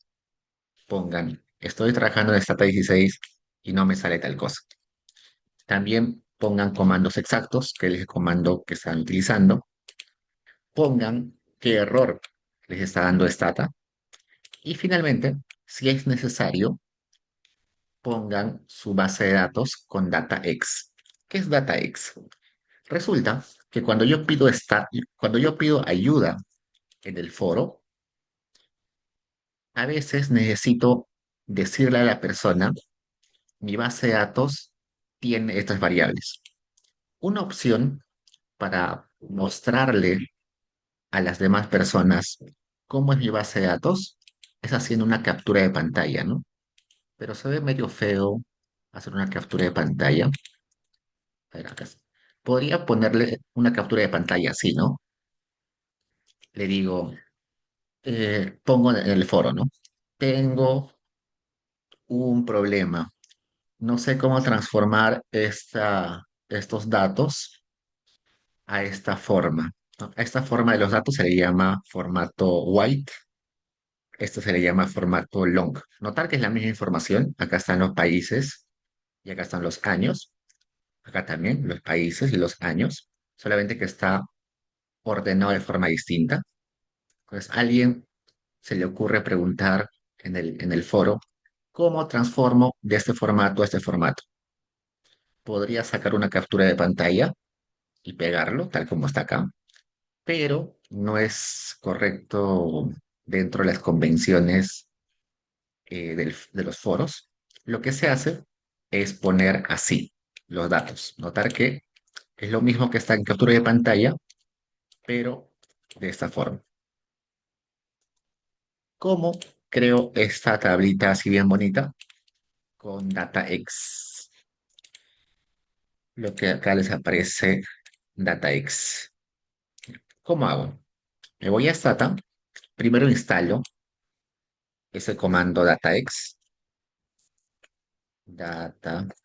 pongan, estoy trabajando en Stata 16 y no me sale tal cosa. También pongan comandos exactos, que es el comando que están utilizando. Pongan qué error les está dando Stata. Y finalmente, si es necesario, pongan su base de datos con DataX. ¿Qué es DataX? Resulta que cuando yo pido ayuda en el foro, a veces necesito decirle a la persona, mi base de datos tiene estas variables. Una opción para mostrarle a las demás personas cómo es mi base de datos es haciendo una captura de pantalla, ¿no? Pero se ve medio feo hacer una captura de pantalla. A ver, acá. Podría ponerle una captura de pantalla así, ¿no? Le digo, pongo en el foro, ¿no? Tengo un problema. No sé cómo transformar estos datos a esta forma, ¿no? A esta forma de los datos se le llama formato white. Esto se le llama formato long. Notar que es la misma información. Acá están los países y acá están los años. Acá también los países y los años. Solamente que está ordenado de forma distinta. Pues a alguien se le ocurre preguntar en el foro, ¿cómo transformo de este formato a este formato? Podría sacar una captura de pantalla y pegarlo, tal como está acá, pero no es correcto dentro de las convenciones de los foros. Lo que se hace es poner así los datos. Notar que es lo mismo que está en captura de pantalla, pero de esta forma. ¿Cómo creo esta tablita así bien bonita? Con DataX. Lo que acá les aparece DataX. ¿Cómo hago? Me voy a Stata. Primero instalo ese comando DataX. DataX.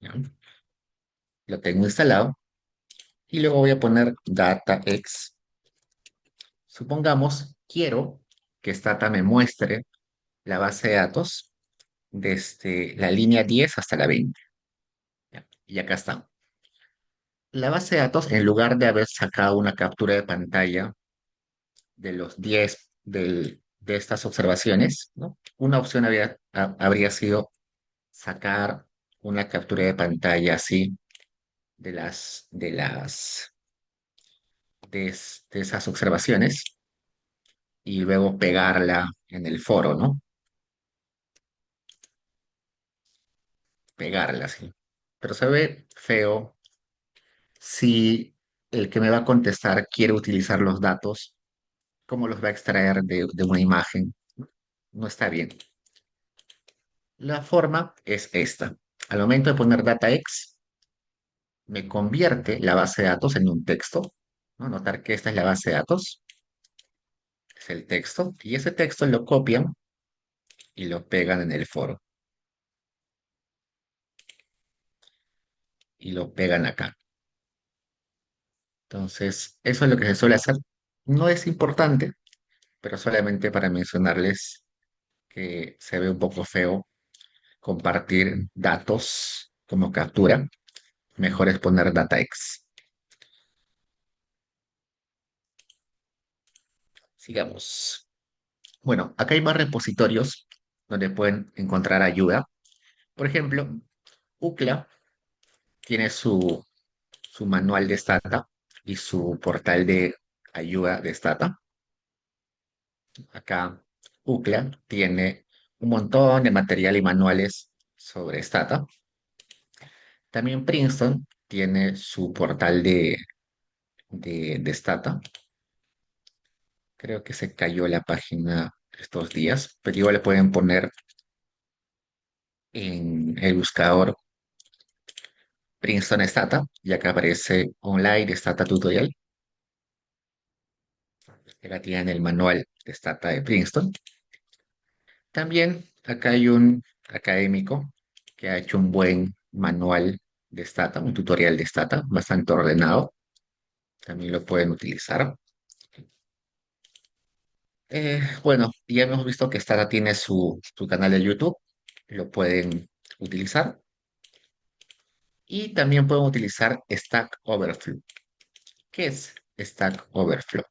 ¿Ya? Lo tengo instalado. Y luego voy a poner DataX. Supongamos, quiero que Stata me muestre la base de datos desde la línea 10 hasta la 20. ¿Ya? Y acá está. La base de datos, en lugar de haber sacado una captura de pantalla de los 10 de estas observaciones, ¿no? Una opción habría sido sacar una captura de pantalla así de esas observaciones y luego pegarla en el foro, ¿no? Pegarla así. Pero se ve feo si el que me va a contestar quiere utilizar los datos, ¿cómo los va a extraer de una imagen? No está bien. La forma es esta. Al momento de poner DataX, me convierte la base de datos en un texto, ¿no? Notar que esta es la base de datos, es el texto, y ese texto lo copian y lo pegan en el foro, y lo pegan acá. Entonces, eso es lo que se suele hacer. No es importante, pero solamente para mencionarles que se ve un poco feo compartir datos como captura. Mejor es poner DataX. Sigamos. Bueno, acá hay más repositorios donde pueden encontrar ayuda. Por ejemplo, UCLA tiene su manual de Stata y su portal de ayuda de Stata. Acá UCLA tiene un montón de material y manuales sobre Stata. También Princeton tiene su portal de Stata. Creo que se cayó la página estos días, pero igual le pueden poner en el buscador Princeton Stata, ya que aparece online Stata Tutorial. Acá tienen el manual de Stata de Princeton. También acá hay un académico que ha hecho un buen manual de Stata, un tutorial de Stata, bastante ordenado. También lo pueden utilizar. Bueno, ya hemos visto que Stata tiene su canal de YouTube, lo pueden utilizar. Y también pueden utilizar Stack Overflow. ¿Qué es Stack Overflow?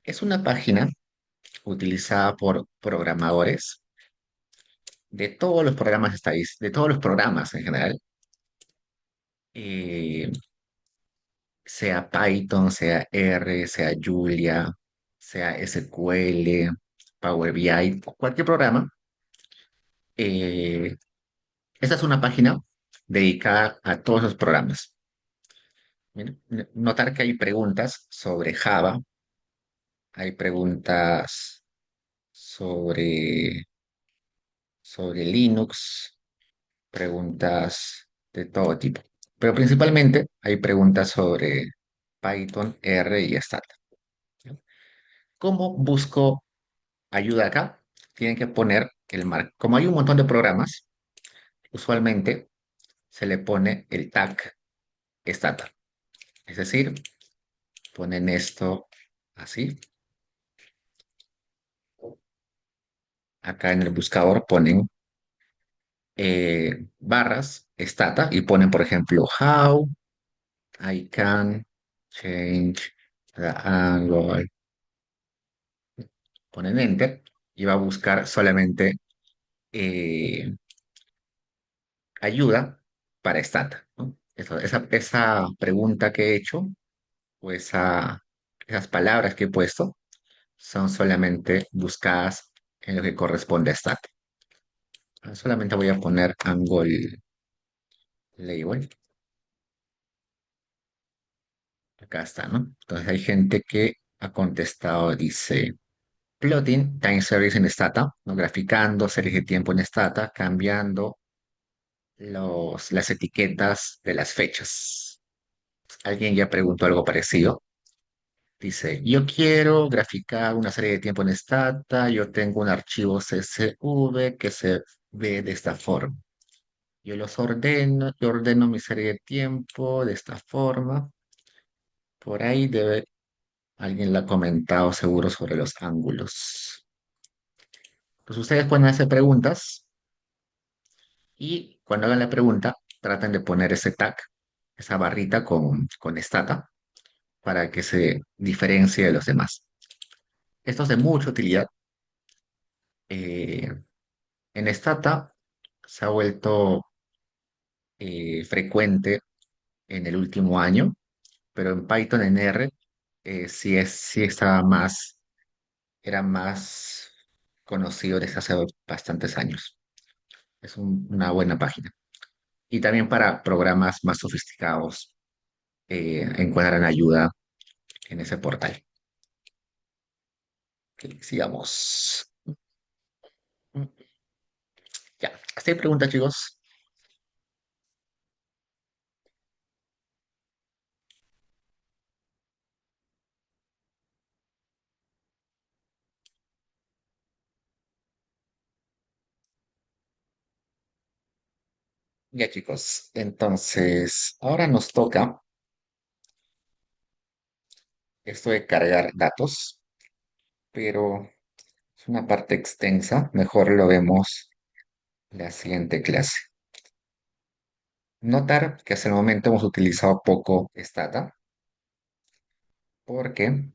Es una página utilizada por programadores de todos los programas de todos los programas en general, eh, sea Python, sea R, sea Julia, sea SQL, Power BI, cualquier programa. eh, Esta es una página dedicada a todos los programas. Bien, notar que hay preguntas sobre Java, hay preguntas sobre, sobre Linux, preguntas de todo tipo. Pero principalmente hay preguntas sobre Python, R y Stata. ¿Cómo busco ayuda acá? Tienen que poner Como hay un montón de programas, usualmente se le pone el tag Stata. Es decir, ponen esto así. Acá en el buscador ponen barras Stata y ponen, por ejemplo, how I can change the angle. Ponen enter y va a buscar solamente eh, ayuda para Stata, ¿no? Esa pregunta que he hecho o esas palabras que he puesto son solamente buscadas en lo que corresponde a Stata. Solamente voy a poner angle label. Acá está, ¿no? Entonces hay gente que ha contestado, dice, plotting time series en Stata, ¿no? Graficando series de tiempo en Stata, cambiando las etiquetas de las fechas. Alguien ya preguntó algo parecido. Dice, yo quiero graficar una serie de tiempo en Stata, yo tengo un archivo CSV que se ve de esta forma. Yo ordeno mi serie de tiempo de esta forma. Por ahí alguien le ha comentado seguro sobre los ángulos. Pues ustedes pueden hacer preguntas y cuando hagan la pregunta, traten de poner ese tag, esa barrita con Stata para que se diferencie de los demás. Esto es de mucha utilidad. Eh, en Stata se ha vuelto frecuente en el último año, pero en Python, en R, sí estaba era más conocido desde hace bastantes años. Es una buena página. Y también para programas más sofisticados encuentran ayuda en ese portal. Ok, sigamos. Ya, hasta ahí pregunta, chicos. Ya, chicos. Entonces, ahora nos toca esto de cargar datos, pero es una parte extensa. Mejor lo vemos en la siguiente clase. Notar que hasta el momento hemos utilizado poco Stata, porque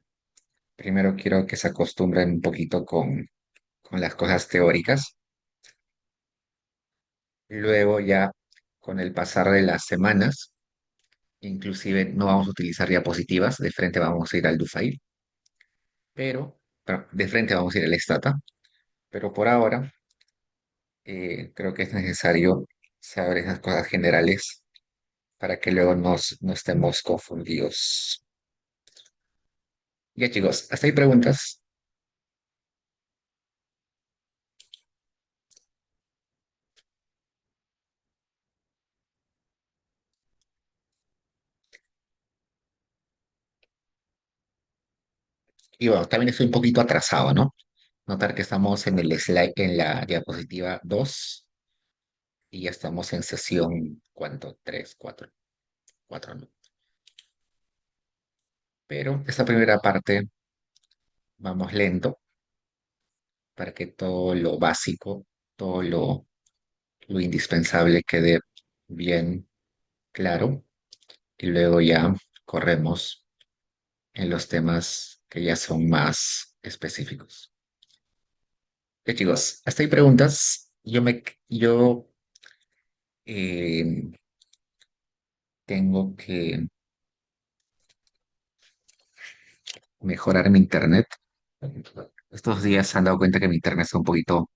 primero quiero que se acostumbren un poquito con las cosas teóricas. Luego ya con el pasar de las semanas, inclusive no vamos a utilizar diapositivas, de frente vamos a ir al DoFail, pero de frente vamos a ir al Stata, pero por ahora creo que es necesario saber esas cosas generales para que luego no estemos confundidos. Ya chicos, hasta ahí preguntas. Y bueno, también estoy un poquito atrasado, ¿no? Notar que estamos en el slide, en la diapositiva 2 y ya estamos en sesión, ¿cuánto? 3, 4, 4, ¿no? Pero esta primera parte vamos lento para que todo lo básico, todo lo indispensable quede bien claro y luego ya corremos en los temas que ya son más específicos. Ok, chicos, hasta ahí preguntas. Yo eh, tengo que mejorar mi internet. Estos días se han dado cuenta que mi internet está un poquito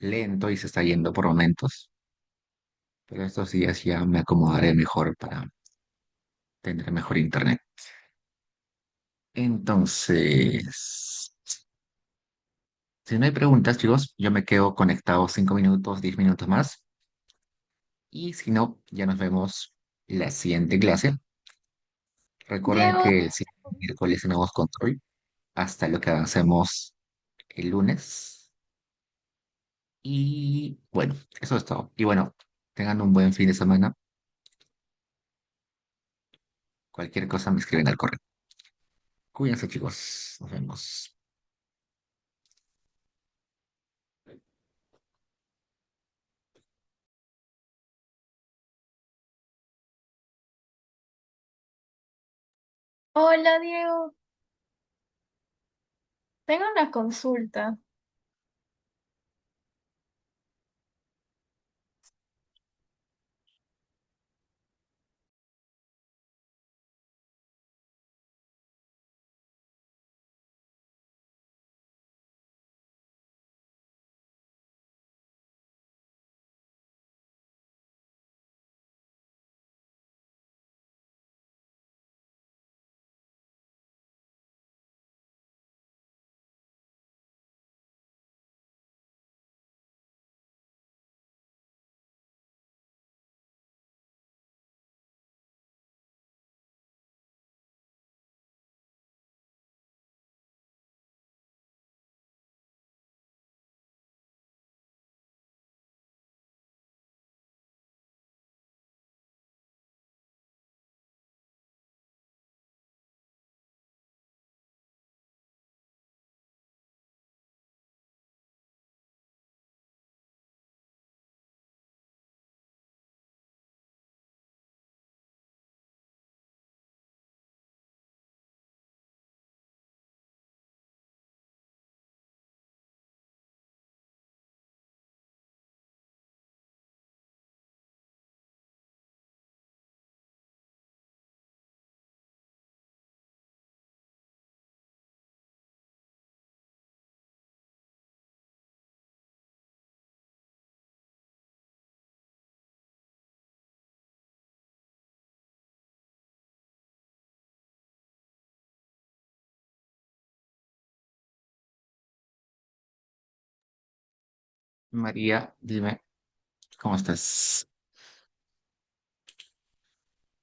lento y se está yendo por momentos, pero estos días ya me acomodaré mejor para tener mejor internet. Entonces, si no hay preguntas, chicos, yo me quedo conectado 5 minutos, 10 minutos más. Y si no, ya nos vemos la siguiente clase. Recuerden Diego, que el siguiente miércoles tenemos control hasta lo que avancemos el lunes. Y bueno, eso es todo. Y bueno, tengan un buen fin de semana. Cualquier cosa me escriben al correo. Cuídense, chicos. Nos vemos. hola Diego, tengo una consulta. María, dime, ¿cómo estás?